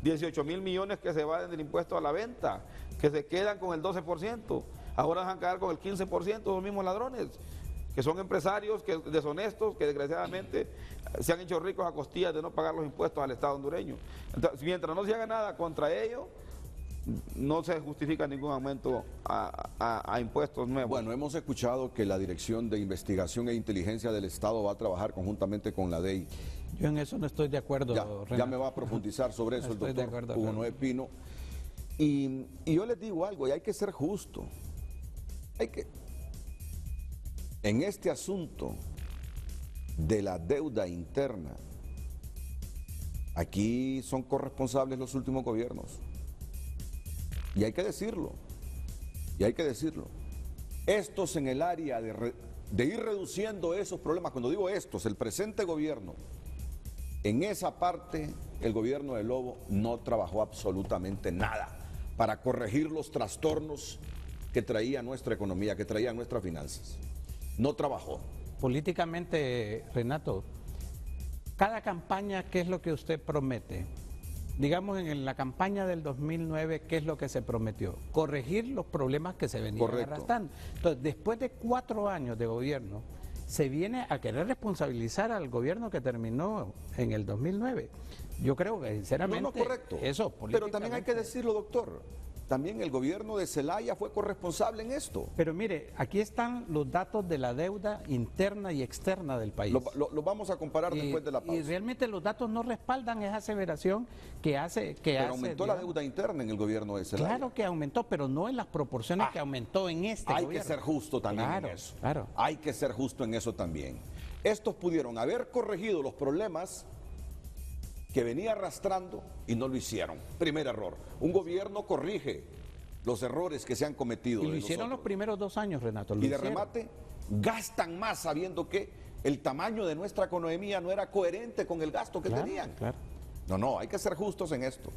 18.000 millones que se van del impuesto a la venta, que se quedan con el 12%, ahora van a quedar con el 15% los mismos ladrones, que son empresarios deshonestos, que desgraciadamente se han hecho ricos a costillas de no pagar los impuestos al Estado hondureño. Entonces, mientras no se haga nada contra ellos, no se justifica ningún aumento a impuestos nuevos. Bueno, hemos escuchado que la Dirección de Investigación e Inteligencia del Estado va a trabajar conjuntamente con la DEI. Yo en eso no estoy de acuerdo, Ya me va a profundizar sobre eso no el doctor Hugo Noé Pino. Y yo les digo algo, y hay que ser justo. En este asunto de la deuda interna, aquí son corresponsables los últimos gobiernos. Y hay que decirlo, Estos en el área de ir reduciendo esos problemas, cuando digo estos, el presente gobierno, en esa parte el gobierno de Lobo no trabajó absolutamente nada para corregir los trastornos que traía nuestra economía, que traían nuestras finanzas. No trabajó. Políticamente, Renato, cada campaña, ¿qué es lo que usted promete? Digamos, en la campaña del 2009, ¿qué es lo que se prometió? Corregir los problemas que se venían arrastrando. Entonces, después de 4 años de gobierno, se viene a querer responsabilizar al gobierno que terminó en el 2009. Yo creo que, sinceramente, no, correcto. Eso, pero también hay que decirlo, doctor. También el gobierno de Zelaya fue corresponsable en esto. Pero mire, aquí están los datos de la deuda interna y externa del país. Lo vamos a comparar después de la pausa. Y realmente los datos no respaldan esa aseveración que hace... Pero aumentó la deuda interna en el gobierno de Zelaya. Claro que aumentó, pero no en las proporciones que aumentó en este gobierno. Hay que ser justo también en eso. Claro. Hay que ser justo en eso también. Estos pudieron haber corregido los problemas que venía arrastrando y no lo hicieron. Primer error. Un gobierno corrige los errores que se han cometido. Y lo hicieron los primeros 2 años, Renato. Y de remate, gastan más sabiendo que el tamaño de nuestra economía no era coherente con el gasto que tenían. Claro. No, hay que ser justos en esto.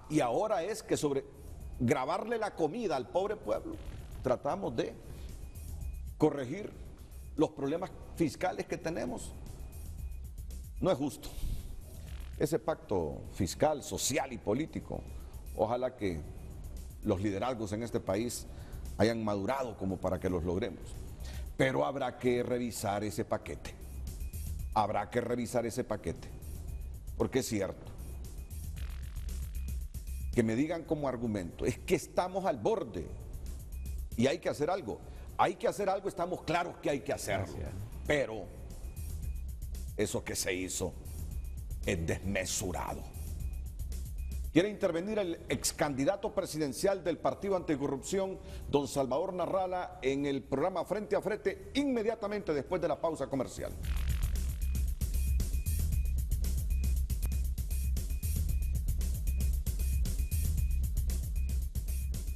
Y ahora es que sobre grabarle la comida al pobre pueblo, tratamos de corregir los problemas fiscales que tenemos. No es justo. Ese pacto fiscal, social y político, ojalá que los liderazgos en este país hayan madurado como para que los logremos. Pero habrá que revisar ese paquete. Porque es cierto. Que me digan como argumento, es que estamos al borde y hay que hacer algo. Estamos claros que hay que hacerlo. Pero eso que se hizo es desmesurado. Quiere intervenir el ex candidato presidencial del Partido Anticorrupción, don Salvador Narrala, en el programa Frente a Frente, inmediatamente después de la pausa comercial.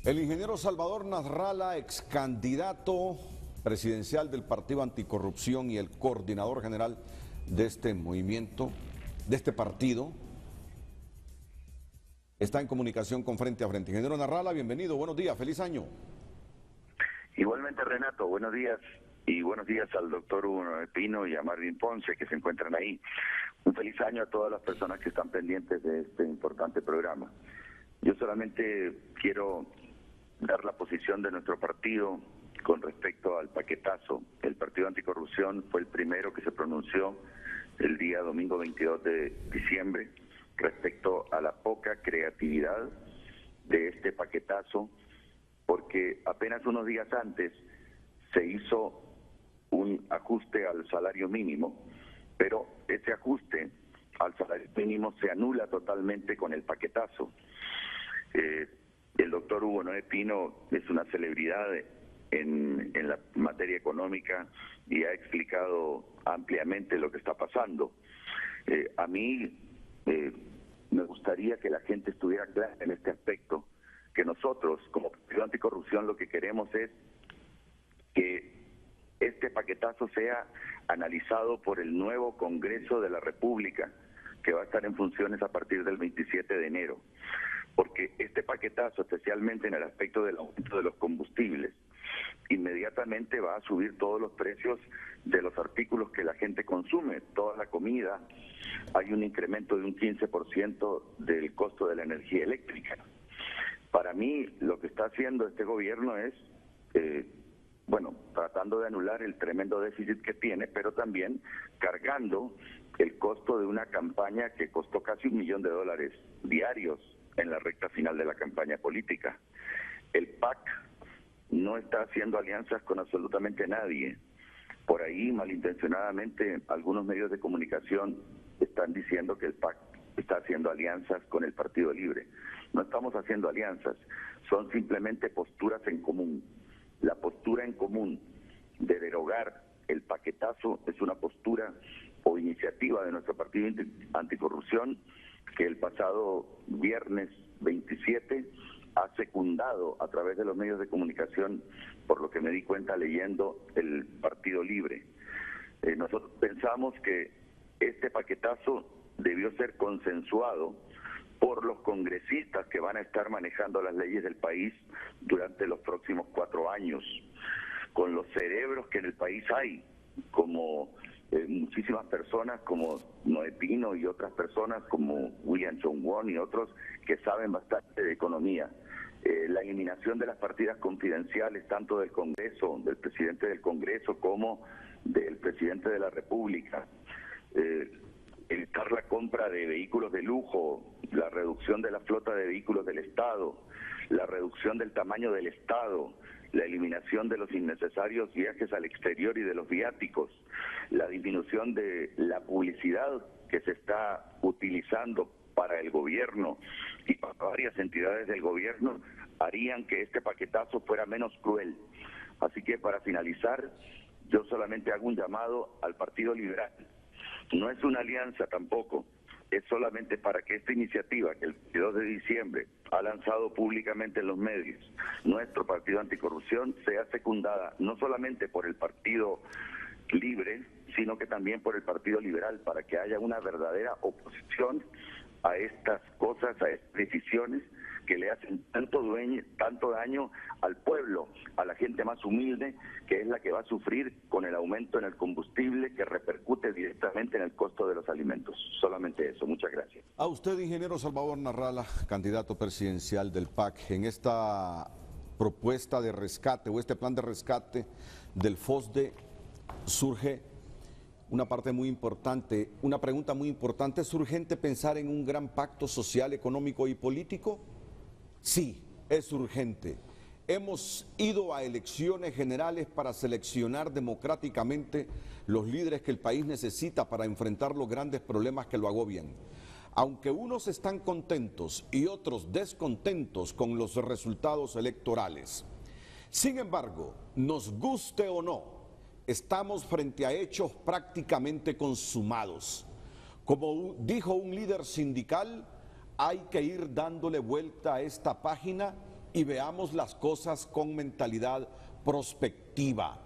El ingeniero Salvador Narrala, ex candidato presidencial del Partido Anticorrupción y el coordinador general de este movimiento, de este partido, está en comunicación con Frente a Frente. Ingeniero Narrala, bienvenido, buenos días, feliz año. Igualmente, Renato, buenos días y buenos días al doctor Hugo Noé Pino y a Marvin Ponce, que se encuentran ahí. Un feliz año a todas las personas que están pendientes de este importante programa. Yo solamente quiero dar la posición de nuestro partido con respecto al paquetazo. El Partido Anticorrupción fue el primero que se pronunció el día domingo 22 de diciembre respecto a la poca creatividad de este paquetazo, porque apenas unos días antes se hizo un ajuste al salario mínimo, pero ese ajuste al salario mínimo se anula totalmente con el paquetazo. El doctor Hugo Noé Pino es una celebridad en la materia económica y ha explicado ampliamente lo que está pasando. A mí me gustaría que la gente estuviera clara en este aspecto, que nosotros como Partido Anticorrupción lo que queremos es que este paquetazo sea analizado por el nuevo Congreso de la República, que va a estar en funciones a partir del 27 de enero. Porque este paquetazo, especialmente en el aspecto del aumento de los combustibles, inmediatamente va a subir todos los precios de los artículos que la gente consume, toda la comida. Hay un incremento de un 15% del costo de la energía eléctrica. Para mí, lo que está haciendo este gobierno es, tratando de anular el tremendo déficit que tiene, pero también cargando el costo de una campaña que costó casi $1 millón diarios en la recta final de la campaña política. El PAC no está haciendo alianzas con absolutamente nadie. Por ahí, malintencionadamente, algunos medios de comunicación están diciendo que el PAC está haciendo alianzas con el Partido Libre. No estamos haciendo alianzas, son simplemente posturas en común. La postura en común de derogar el paquetazo es una postura o iniciativa de nuestro Partido Anticorrupción, que el pasado viernes 27 ha secundado a través de los medios de comunicación, por lo que me di cuenta leyendo el Partido Libre. Nosotros pensamos que este paquetazo debió ser consensuado por los congresistas que van a estar manejando las leyes del país durante los próximos 4 años, con los cerebros que en el país hay, como muchísimas personas como Noé Pino y otras personas como William Chong-Won y otros que saben bastante de economía. La eliminación de las partidas confidenciales tanto del Congreso, del presidente del Congreso como del presidente de la República, evitar la compra de vehículos de lujo, la reducción de la flota de vehículos del Estado, la reducción del tamaño del Estado, la eliminación de los innecesarios viajes al exterior y de los viáticos, la disminución de la publicidad que se está utilizando para el gobierno y para varias entidades del gobierno, harían que este paquetazo fuera menos cruel. Así que para finalizar, yo solamente hago un llamado al Partido Liberal. No es una alianza tampoco, es solamente para que esta iniciativa que el 22 de diciembre ha lanzado públicamente en los medios, nuestro Partido Anticorrupción, sea secundada no solamente por el Partido Libre, sino que también por el Partido Liberal, para que haya una verdadera oposición a estas cosas, a estas decisiones que le hacen tanto daño al pueblo, a la gente más humilde, que es la que va a sufrir con el aumento en el combustible que repercute directamente en el costo de los alimentos. Solamente eso. Muchas gracias. A usted, ingeniero Salvador Narrala, candidato presidencial del PAC, en esta propuesta de rescate o este plan de rescate del FOSDE surge una parte muy importante, una pregunta muy importante. ¿Es urgente pensar en un gran pacto social, económico y político? Sí, es urgente. Hemos ido a elecciones generales para seleccionar democráticamente los líderes que el país necesita para enfrentar los grandes problemas que lo agobian. Aunque unos están contentos y otros descontentos con los resultados electorales. Sin embargo, nos guste o no, estamos frente a hechos prácticamente consumados. Como dijo un líder sindical, hay que ir dándole vuelta a esta página y veamos las cosas con mentalidad prospectiva.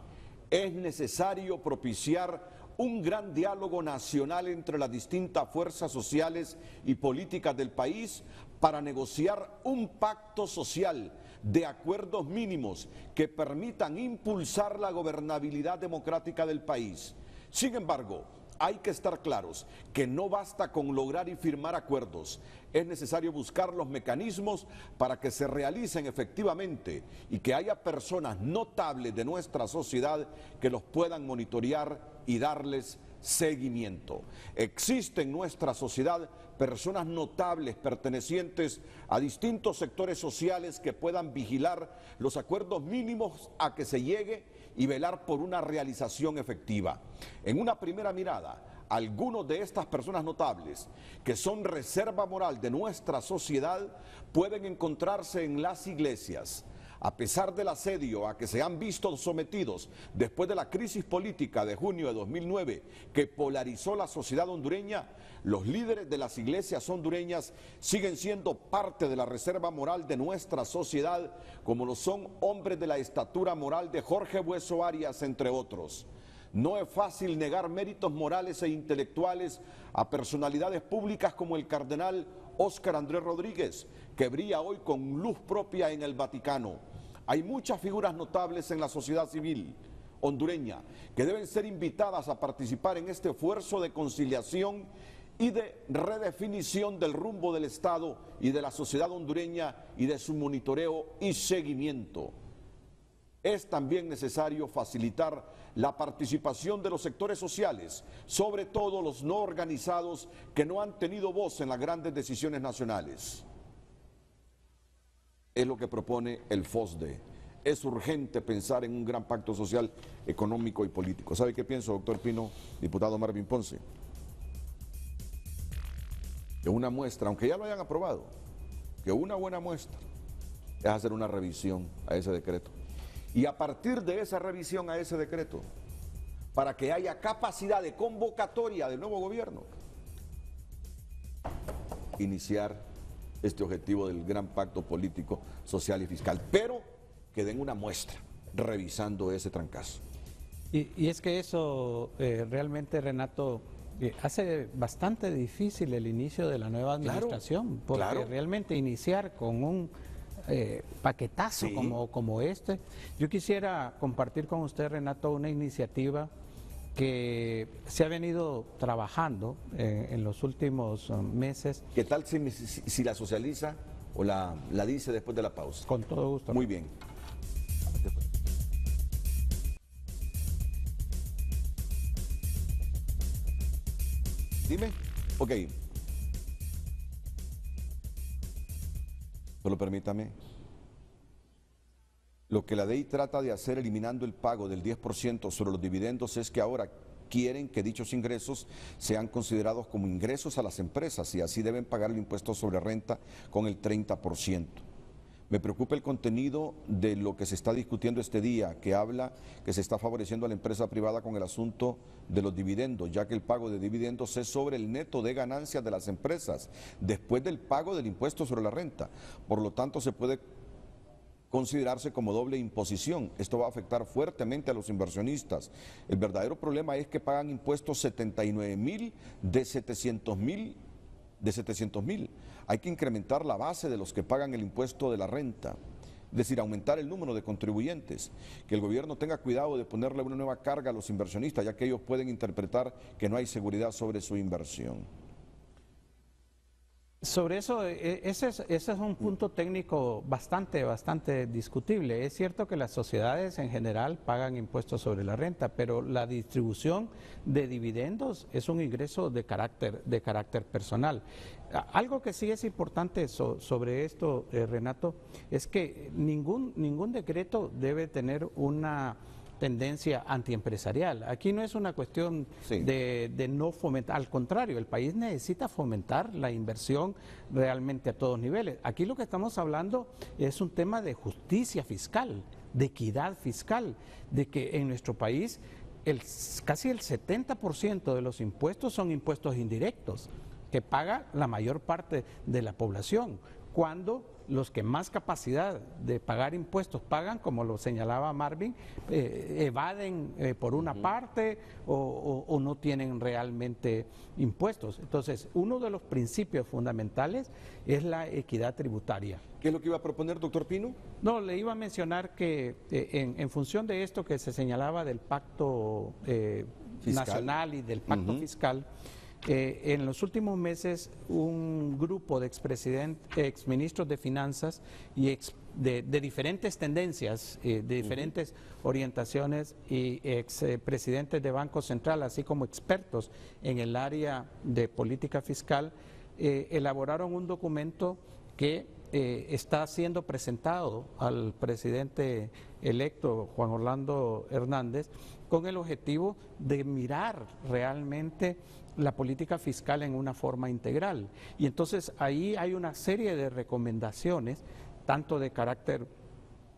Es necesario propiciar un gran diálogo nacional entre las distintas fuerzas sociales y políticas del país para negociar un pacto social de acuerdos mínimos que permitan impulsar la gobernabilidad democrática del país. Sin embargo, hay que estar claros que no basta con lograr y firmar acuerdos, es necesario buscar los mecanismos para que se realicen efectivamente y que haya personas notables de nuestra sociedad que los puedan monitorear y darles seguimiento. Existe en nuestra sociedad personas notables pertenecientes a distintos sectores sociales que puedan vigilar los acuerdos mínimos a que se llegue y velar por una realización efectiva. En una primera mirada, algunos de estas personas notables, que son reserva moral de nuestra sociedad, pueden encontrarse en las iglesias. A pesar del asedio a que se han visto sometidos después de la crisis política de junio de 2009 que polarizó la sociedad hondureña, los líderes de las iglesias hondureñas siguen siendo parte de la reserva moral de nuestra sociedad, como lo son hombres de la estatura moral de Jorge Bueso Arias, entre otros. No es fácil negar méritos morales e intelectuales a personalidades públicas como el cardenal Óscar Andrés Rodríguez, que brilla hoy con luz propia en el Vaticano. Hay muchas figuras notables en la sociedad civil hondureña que deben ser invitadas a participar en este esfuerzo de conciliación y de redefinición del rumbo del Estado y de la sociedad hondureña y de su monitoreo y seguimiento. Es también necesario facilitar la participación de los sectores sociales, sobre todo los no organizados que no han tenido voz en las grandes decisiones nacionales. Es lo que propone el FOSDE. Es urgente pensar en un gran pacto social, económico y político. ¿Sabe qué pienso, doctor Pino, diputado Marvin Ponce? Que una muestra, aunque ya lo hayan aprobado, que una buena muestra es hacer una revisión a ese decreto. Y a partir de esa revisión a ese decreto, para que haya capacidad de convocatoria del nuevo gobierno, iniciar este objetivo del gran pacto político, social y fiscal, pero que den una muestra revisando ese trancazo. Y es que eso realmente, Renato, hace bastante difícil el inicio de la nueva administración, porque realmente iniciar con un paquetazo sí, como este. Yo quisiera compartir con usted, Renato, una iniciativa que se ha venido trabajando en los últimos meses. ¿Qué tal si la socializa o la dice después de la pausa? Con todo gusto. Muy bien. Dime. Ok. Solo permítame. Lo que la ley trata de hacer eliminando el pago del 10% sobre los dividendos es que ahora quieren que dichos ingresos sean considerados como ingresos a las empresas y así deben pagar el impuesto sobre renta con el 30%. Me preocupa el contenido de lo que se está discutiendo este día, que habla que se está favoreciendo a la empresa privada con el asunto de los dividendos, ya que el pago de dividendos es sobre el neto de ganancias de las empresas, después del pago del impuesto sobre la renta. Por lo tanto, se puede considerarse como doble imposición. Esto va a afectar fuertemente a los inversionistas. El verdadero problema es que pagan impuestos 79,000 de 700,000. Hay que incrementar la base de los que pagan el impuesto de la renta, es decir, aumentar el número de contribuyentes, que el gobierno tenga cuidado de ponerle una nueva carga a los inversionistas, ya que ellos pueden interpretar que no hay seguridad sobre su inversión. Sobre eso, ese es un punto técnico bastante discutible. Es cierto que las sociedades en general pagan impuestos sobre la renta, pero la distribución de dividendos es un ingreso de carácter personal. Algo que sí es importante sobre esto, Renato, es que ningún decreto debe tener una tendencia antiempresarial. Aquí no es una cuestión de no fomentar, al contrario, el país necesita fomentar la inversión realmente a todos niveles. Aquí lo que estamos hablando es un tema de justicia fiscal, de equidad fiscal, de que en nuestro país casi el 70% de los impuestos son impuestos indirectos, que paga la mayor parte de la población, cuando los que más capacidad de pagar impuestos pagan, como lo señalaba Marvin, evaden por una parte o no tienen realmente impuestos. Entonces, uno de los principios fundamentales es la equidad tributaria. ¿Qué es lo que iba a proponer, doctor Pino? No, le iba a mencionar que en función de esto que se señalaba del pacto nacional y del pacto fiscal, en los últimos meses un grupo de exministros de finanzas y de diferentes tendencias, de diferentes orientaciones y expresidentes de Banco Central, así como expertos en el área de política fiscal, elaboraron un documento que está siendo presentado al presidente electo Juan Orlando Hernández con el objetivo de mirar realmente la política fiscal en una forma integral. Y entonces ahí hay una serie de recomendaciones, tanto de carácter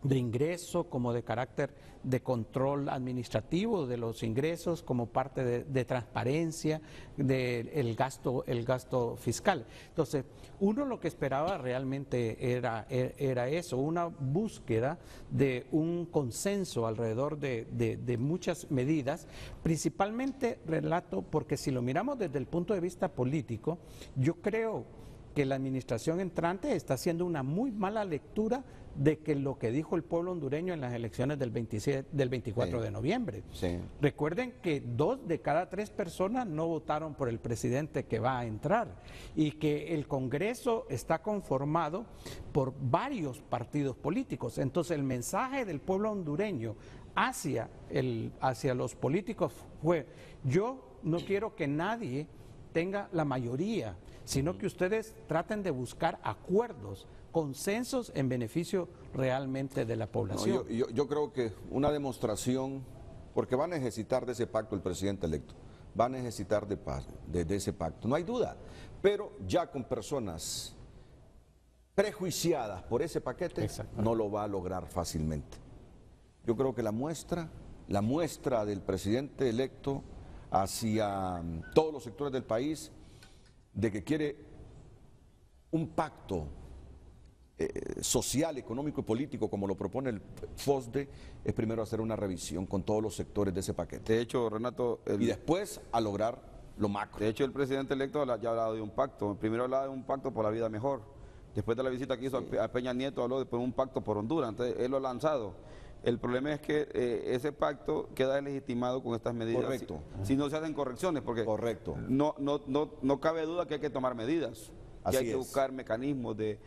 de ingreso como de carácter de control administrativo de los ingresos, como parte de transparencia del gasto fiscal. Entonces, uno lo que esperaba realmente era eso, una búsqueda de un consenso alrededor de muchas medidas, principalmente, Renato, porque si lo miramos desde el punto de vista político, yo creo que la administración entrante está haciendo una muy mala lectura de que lo que dijo el pueblo hondureño en las elecciones del 24 de noviembre. Sí. Recuerden que 2 de cada 3 personas no votaron por el presidente que va a entrar y que el Congreso está conformado por varios partidos políticos. Entonces el mensaje del pueblo hondureño hacia los políticos fue: yo no quiero que nadie tenga la mayoría, sino que ustedes traten de buscar acuerdos, consensos en beneficio realmente de la población. No, yo creo que una demostración, porque va a necesitar de ese pacto el presidente electo, va a necesitar de ese pacto, no hay duda, pero ya con personas prejuiciadas por ese paquete, no lo va a lograr fácilmente. Yo creo que la muestra del presidente electo hacia todos los sectores del país de que quiere un pacto social, económico y político como lo propone el FOSDE, es primero hacer una revisión con todos los sectores de ese paquete. De hecho, Renato... y después a lograr lo macro. De hecho, el presidente electo ya ha hablado de un pacto. Primero hablaba de un pacto por la vida mejor. Después de la visita que hizo a Peña Nieto, habló de un pacto por Honduras. Entonces, él lo ha lanzado. El problema es que ese pacto queda legitimado con estas medidas. Correcto. Si no se hacen correcciones, porque correcto. No cabe duda que hay que tomar medidas. Que hay que buscar mecanismos de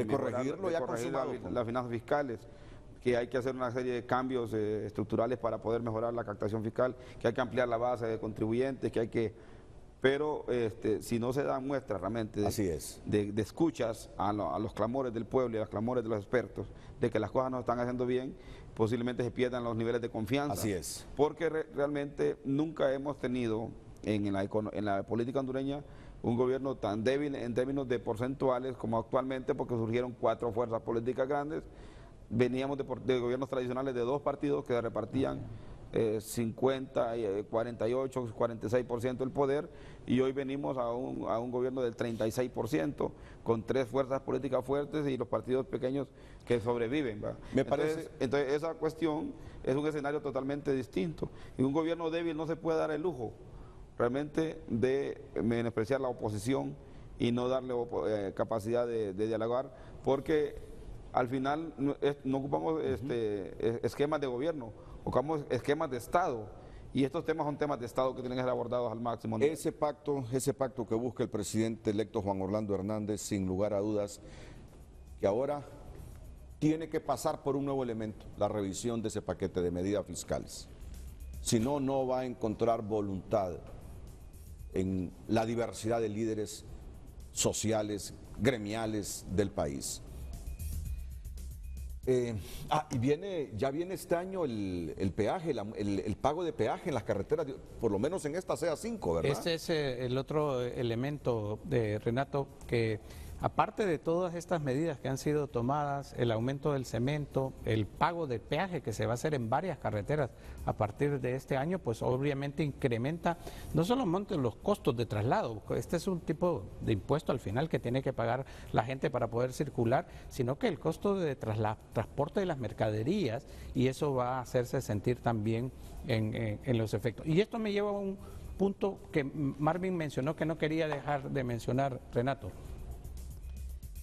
corregirlo, de corregir las finanzas fiscales, que hay que hacer una serie de cambios estructurales para poder mejorar la captación fiscal, que hay que ampliar la base de contribuyentes, pero si no se dan muestras realmente de escuchas a los clamores del pueblo y a los clamores de los expertos, de que las cosas no están haciendo bien, posiblemente se pierdan los niveles de confianza. Así es. Porque realmente nunca hemos tenido en la política hondureña un gobierno tan débil en términos de porcentuales como actualmente, porque surgieron 4 fuerzas políticas grandes. Veníamos de gobiernos tradicionales de 2 partidos que repartían 50, 48, 46% del poder, y hoy venimos a un gobierno del 36%, con 3 fuerzas políticas fuertes y los partidos pequeños que sobreviven, ¿va? Entonces, esa cuestión es un escenario totalmente distinto, y un gobierno débil no se puede dar el lujo realmente de menospreciar la oposición y no darle capacidad de dialogar, porque al final no ocupamos esquemas de gobierno, ocupamos esquemas de Estado, y estos temas son temas de Estado que tienen que ser abordados al máximo. Ese pacto que busca el presidente electo Juan Orlando Hernández, sin lugar a dudas, que ahora tiene que pasar por un nuevo elemento, la revisión de ese paquete de medidas fiscales. Si no, no va a encontrar voluntad en la diversidad de líderes sociales, gremiales del país. Ya viene este año el peaje, el pago de peaje en las carreteras, por lo menos en esta CA5, ¿verdad? Este es el otro elemento, Renato, que aparte de todas estas medidas que han sido tomadas, el aumento del cemento, el pago de peaje que se va a hacer en varias carreteras a partir de este año, pues obviamente incrementa no solamente los costos de traslado, este es un tipo de impuesto al final que tiene que pagar la gente para poder circular, sino que el costo de transporte de las mercaderías, y eso va a hacerse sentir también en los efectos. Y esto me lleva a un punto que Marvin mencionó que no quería dejar de mencionar, Renato.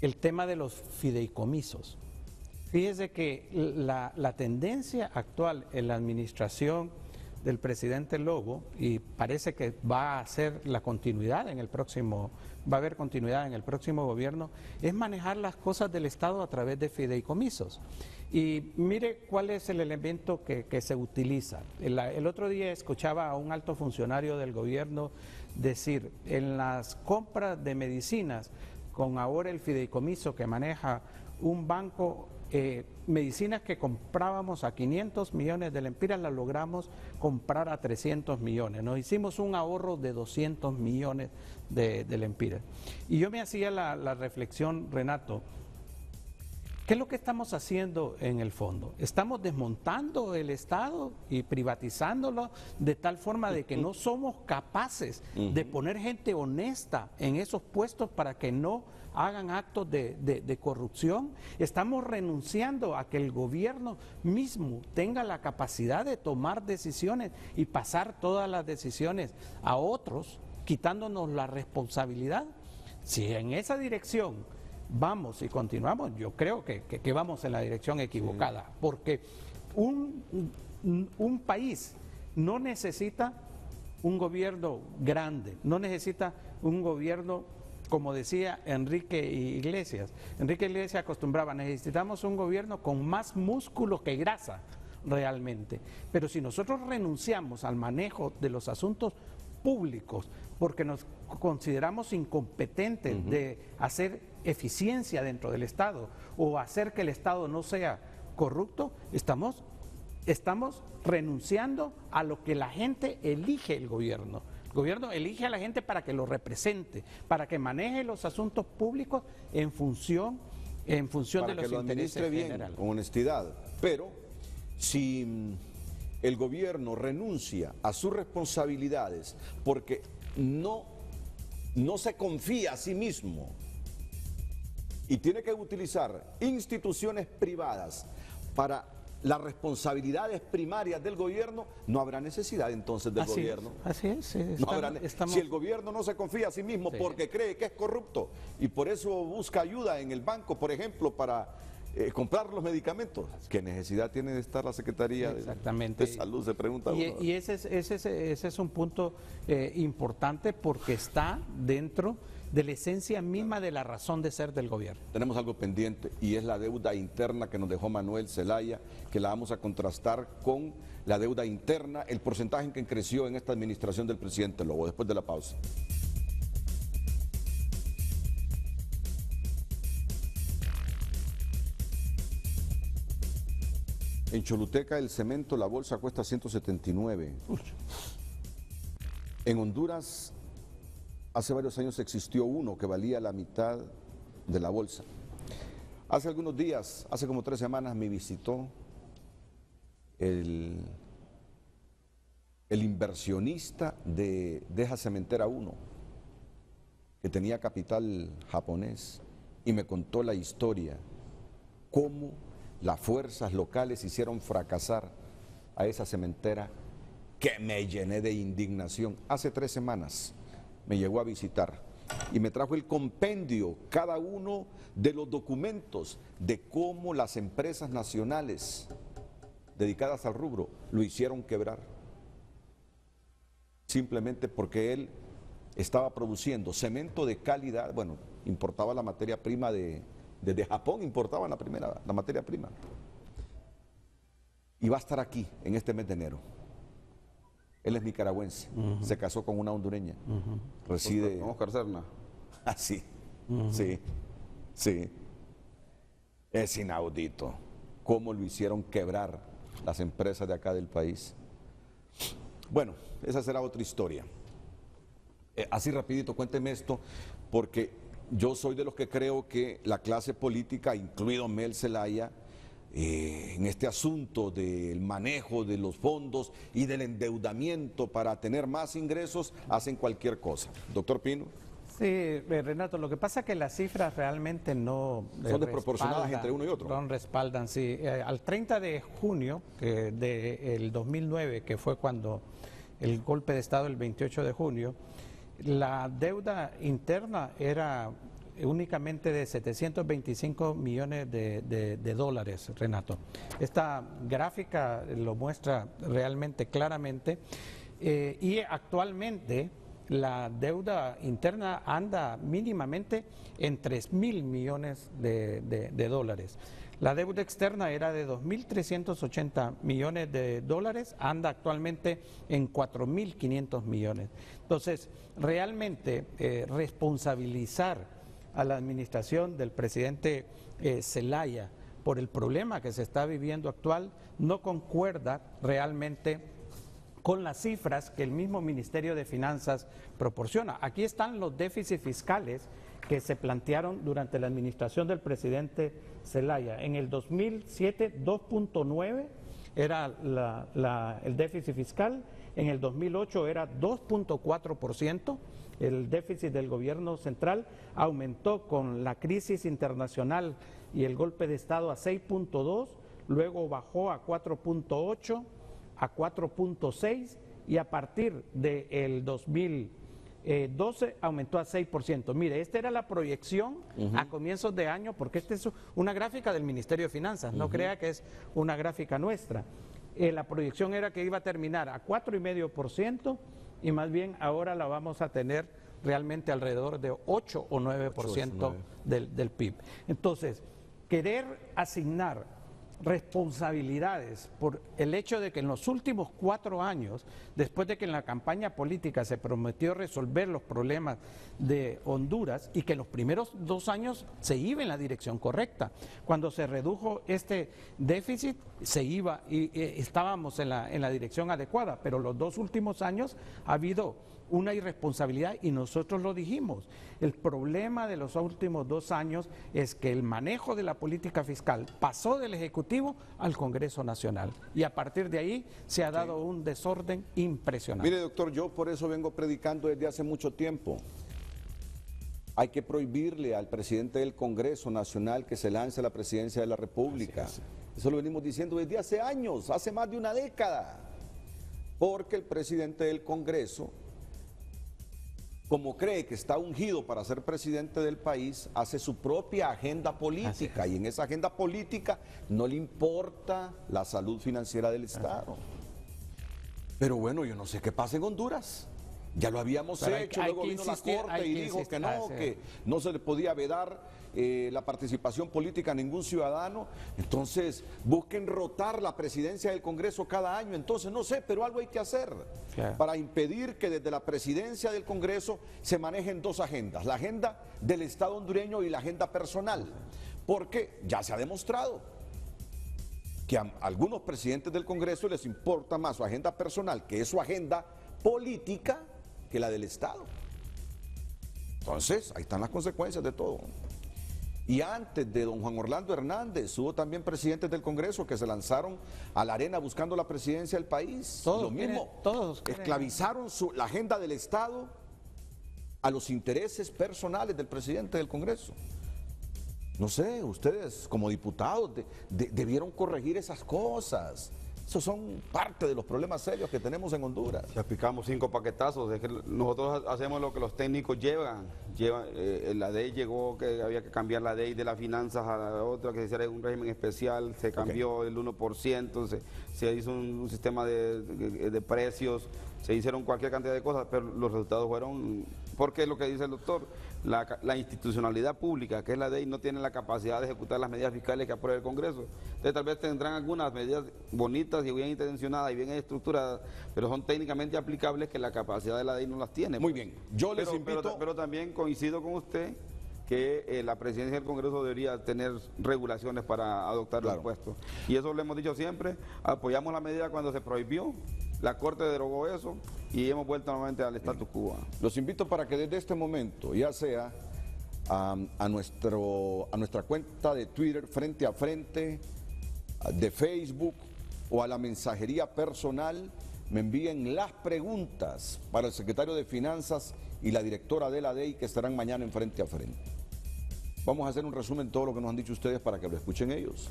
El tema de los fideicomisos. Fíjese que la tendencia actual en la administración del presidente Lobo, y parece que va a ser la continuidad en el próximo, va a haber continuidad en el próximo gobierno, es manejar las cosas del Estado a través de fideicomisos. Y mire cuál es el elemento que se utiliza. El otro día escuchaba a un alto funcionario del gobierno decir, en las compras de medicinas, con ahora el fideicomiso que maneja un banco, medicinas que comprábamos a 500 millones de lempiras las logramos comprar a 300 millones. Nos hicimos un ahorro de 200 millones de lempiras. Y yo me hacía la reflexión, Renato, ¿qué es lo que estamos haciendo en el fondo? Estamos desmontando el Estado y privatizándolo de tal forma de que no somos capaces de poner gente honesta en esos puestos para que no hagan actos de corrupción. Estamos renunciando a que el gobierno mismo tenga la capacidad de tomar decisiones y pasar todas las decisiones a otros, quitándonos la responsabilidad. Si en esa dirección vamos y continuamos, yo creo que vamos en la dirección equivocada, porque un país no necesita un gobierno grande, no necesita un gobierno, como decía Enrique Iglesias. Enrique Iglesias acostumbraba, necesitamos un gobierno con más músculo que grasa realmente. Pero si nosotros renunciamos al manejo de los asuntos públicos porque nos consideramos incompetentes de hacer eficiencia dentro del Estado o hacer que el Estado no sea corrupto, estamos renunciando a lo que la gente elige el gobierno. El gobierno elige a la gente para que lo represente, para que maneje los asuntos públicos en función de los intereses generales. Para que lo administre bien, con honestidad. Pero si el gobierno renuncia a sus responsabilidades porque no se confía a sí mismo y tiene que utilizar instituciones privadas para las responsabilidades primarias del gobierno, no habrá necesidad entonces del gobierno. Así es. Si el gobierno no se confía a sí mismo porque cree que es corrupto y por eso busca ayuda en el banco, por ejemplo, para comprar los medicamentos, ¿qué necesidad tiene de estar la Secretaría de Salud? Se pregunta uno. Y ese es un punto importante porque está dentro de la esencia misma de la razón de ser del gobierno. Tenemos algo pendiente y es la deuda interna que nos dejó Manuel Zelaya, que la vamos a contrastar con la deuda interna, el porcentaje en que creció en esta administración del presidente Lobo, después de la pausa. En Choluteca el cemento, la bolsa cuesta 179. En Honduras hace varios años existió uno que valía la mitad de la bolsa. Hace algunos días, hace como 3 semanas, me visitó el inversionista de Deja Cementera 1, que tenía capital japonés, y me contó la historia, cómo las fuerzas locales hicieron fracasar a esa cementera, que me llené de indignación. Hace 3 semanas me llegó a visitar y me trajo el compendio, cada uno de los documentos de cómo las empresas nacionales dedicadas al rubro lo hicieron quebrar, simplemente porque él estaba produciendo cemento de calidad. Bueno, importaba la materia prima desde Japón, importaban la materia prima, y va a estar aquí en este mes de enero. Él es nicaragüense, se casó con una hondureña, reside... ¿Con Oscar Serna? Ah, sí, sí. Es inaudito cómo lo hicieron quebrar las empresas de acá del país. Bueno, esa será otra historia. Así rapidito, cuénteme esto, porque yo soy de los que creo que la clase política, incluido Mel Zelaya, en este asunto del manejo de los fondos y del endeudamiento para tener más ingresos, hacen cualquier cosa. Doctor Pino. Sí, Renato, lo que pasa es que las cifras realmente no son desproporcionadas entre uno y otro. No respaldan, sí. Al 30 de junio del 2009, que fue cuando el golpe de Estado, el 28 de junio, la deuda interna era únicamente de 725 millones de dólares, Renato. Esta gráfica lo muestra realmente claramente y actualmente la deuda interna anda mínimamente en 3.000 millones de dólares. La deuda externa era de 2.380 millones de dólares, anda actualmente en 4.500 millones. Entonces, realmente responsabilizar a la administración del presidente Zelaya por el problema que se está viviendo actual no concuerda realmente con las cifras que el mismo Ministerio de Finanzas proporciona. Aquí están los déficits fiscales que se plantearon durante la administración del presidente Zelaya. En el 2007, 2.9 era el déficit fiscal, en el 2008 era 2.4%, el déficit del gobierno central aumentó con la crisis internacional y el golpe de Estado a 6.2, luego bajó a 4.8, a 4.6 y a partir del 2012 aumentó a 6%. Mire, esta era la proyección a comienzos de año, porque esta es una gráfica del Ministerio de Finanzas, no crea que es una gráfica nuestra. La proyección era que iba a terminar a 4,5% y más bien ahora la vamos a tener realmente alrededor de 8 o 9% del PIB. Entonces, querer asignar responsabilidades por el hecho de que en los últimos 4 años, después de que en la campaña política se prometió resolver los problemas de Honduras y que en los primeros 2 años se iba en la dirección correcta. Cuando se redujo este déficit, se iba y estábamos en la dirección adecuada, pero los 2 últimos años ha habido una irresponsabilidad y nosotros lo dijimos. El problema de los últimos 2 años es que el manejo de la política fiscal pasó del Ejecutivo al Congreso Nacional y a partir de ahí se ha dado un desorden impresionante. Mire, doctor, yo por eso vengo predicando desde hace mucho tiempo. Hay que prohibirle al presidente del Congreso Nacional que se lance a la presidencia de la República. Eso lo venimos diciendo desde hace años, hace más de una década. Porque el presidente del Congreso, como cree que está ungido para ser presidente del país, hace su propia agenda política y en esa agenda política no le importa la salud financiera del Estado. Pero bueno, yo no sé qué pasa en Honduras. Ya lo habíamos hecho, luego vino la Corte y dijo que no se le podía vedar la participación política a ningún ciudadano. Entonces, busquen rotar la presidencia del Congreso cada año. Entonces, no sé, pero algo hay que hacer para impedir que desde la presidencia del Congreso se manejen 2 agendas, la agenda del Estado hondureño y la agenda personal. Porque ya se ha demostrado que a algunos presidentes del Congreso les importa más su agenda personal, que es su agenda política, que la del Estado. Entonces, ahí están las consecuencias de todo. Y antes de don Juan Orlando Hernández, hubo también presidentes del Congreso que se lanzaron a la arena buscando la presidencia del país. Lo mismo, todos esclavizaron la agenda del Estado a los intereses personales del presidente del Congreso. No sé, ustedes como diputados debieron corregir esas cosas. Esos son parte de los problemas serios que tenemos en Honduras. Ya aplicamos 5 paquetazos, es que nosotros hacemos lo que los técnicos llevan. La ley llegó que había que cambiar la ley de las finanzas a la otra, que se hiciera un régimen especial, se cambió el 1%, se hizo un sistema de precios, se hicieron cualquier cantidad de cosas, pero los resultados fueron, porque es lo que dice el doctor, la institucionalidad pública, que es la ley, no tiene la capacidad de ejecutar las medidas fiscales que aprueba el Congreso. Entonces tal vez tendrán algunas medidas bonitas y bien intencionadas y bien estructuradas, pero son técnicamente aplicables que la capacidad de la ley no las tiene. Muy bien, yo les invito... Pero también coincido con usted que la presidencia del Congreso debería tener regulaciones para adoptar los impuestos. Y eso lo hemos dicho siempre, apoyamos la medida cuando se prohibió, la Corte derogó eso y hemos vuelto nuevamente al status quo. Los invito para que desde este momento, ya sea a nuestra cuenta de Twitter, Frente a Frente, de Facebook o a la mensajería personal, me envíen las preguntas para el secretario de Finanzas y la directora de la DEI que estarán mañana en Frente a Frente. Vamos a hacer un resumen de todo lo que nos han dicho ustedes para que lo escuchen ellos.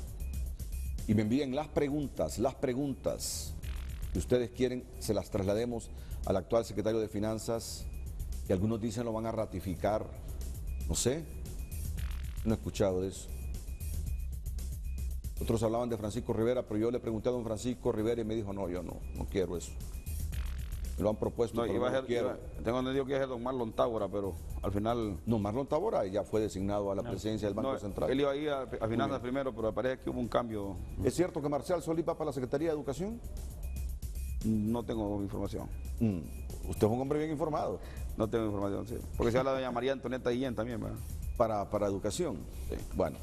Y me envíen las preguntas que ustedes quieren, se las traslademos al actual secretario de Finanzas, que algunos dicen lo van a ratificar, no sé, No he escuchado de eso. Otros hablaban de Francisco Rivera, pero yo le pregunté a don Francisco Rivera y me dijo, no, yo no quiero eso. Me lo han propuesto, No, pero iba a no lo ser, quiero. tengo entendido que es don Marlon Tábora, pero al final... No, Marlon Tábora ya fue designado a la presidencia del Banco No, Central. él iba a ir a finanzas primero, pero me parece que hubo un cambio. ¿Es cierto que Marcial Solís va para la Secretaría de Educación? No tengo información. Usted es un hombre bien informado. No tengo información, sí. Porque se habla de doña María Antonieta Guillén también, ¿verdad? Para educación. Sí. Bueno,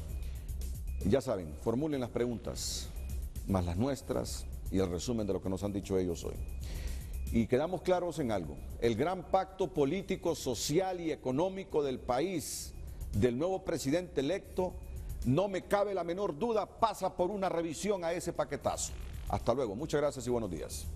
ya saben, formulen las preguntas, más las nuestras y el resumen de lo que nos han dicho ellos hoy. Y quedamos claros en algo, el gran pacto político, social y económico del país, del nuevo presidente electo, no me cabe la menor duda, pasa por una revisión a ese paquetazo. Hasta luego, muchas gracias y buenos días.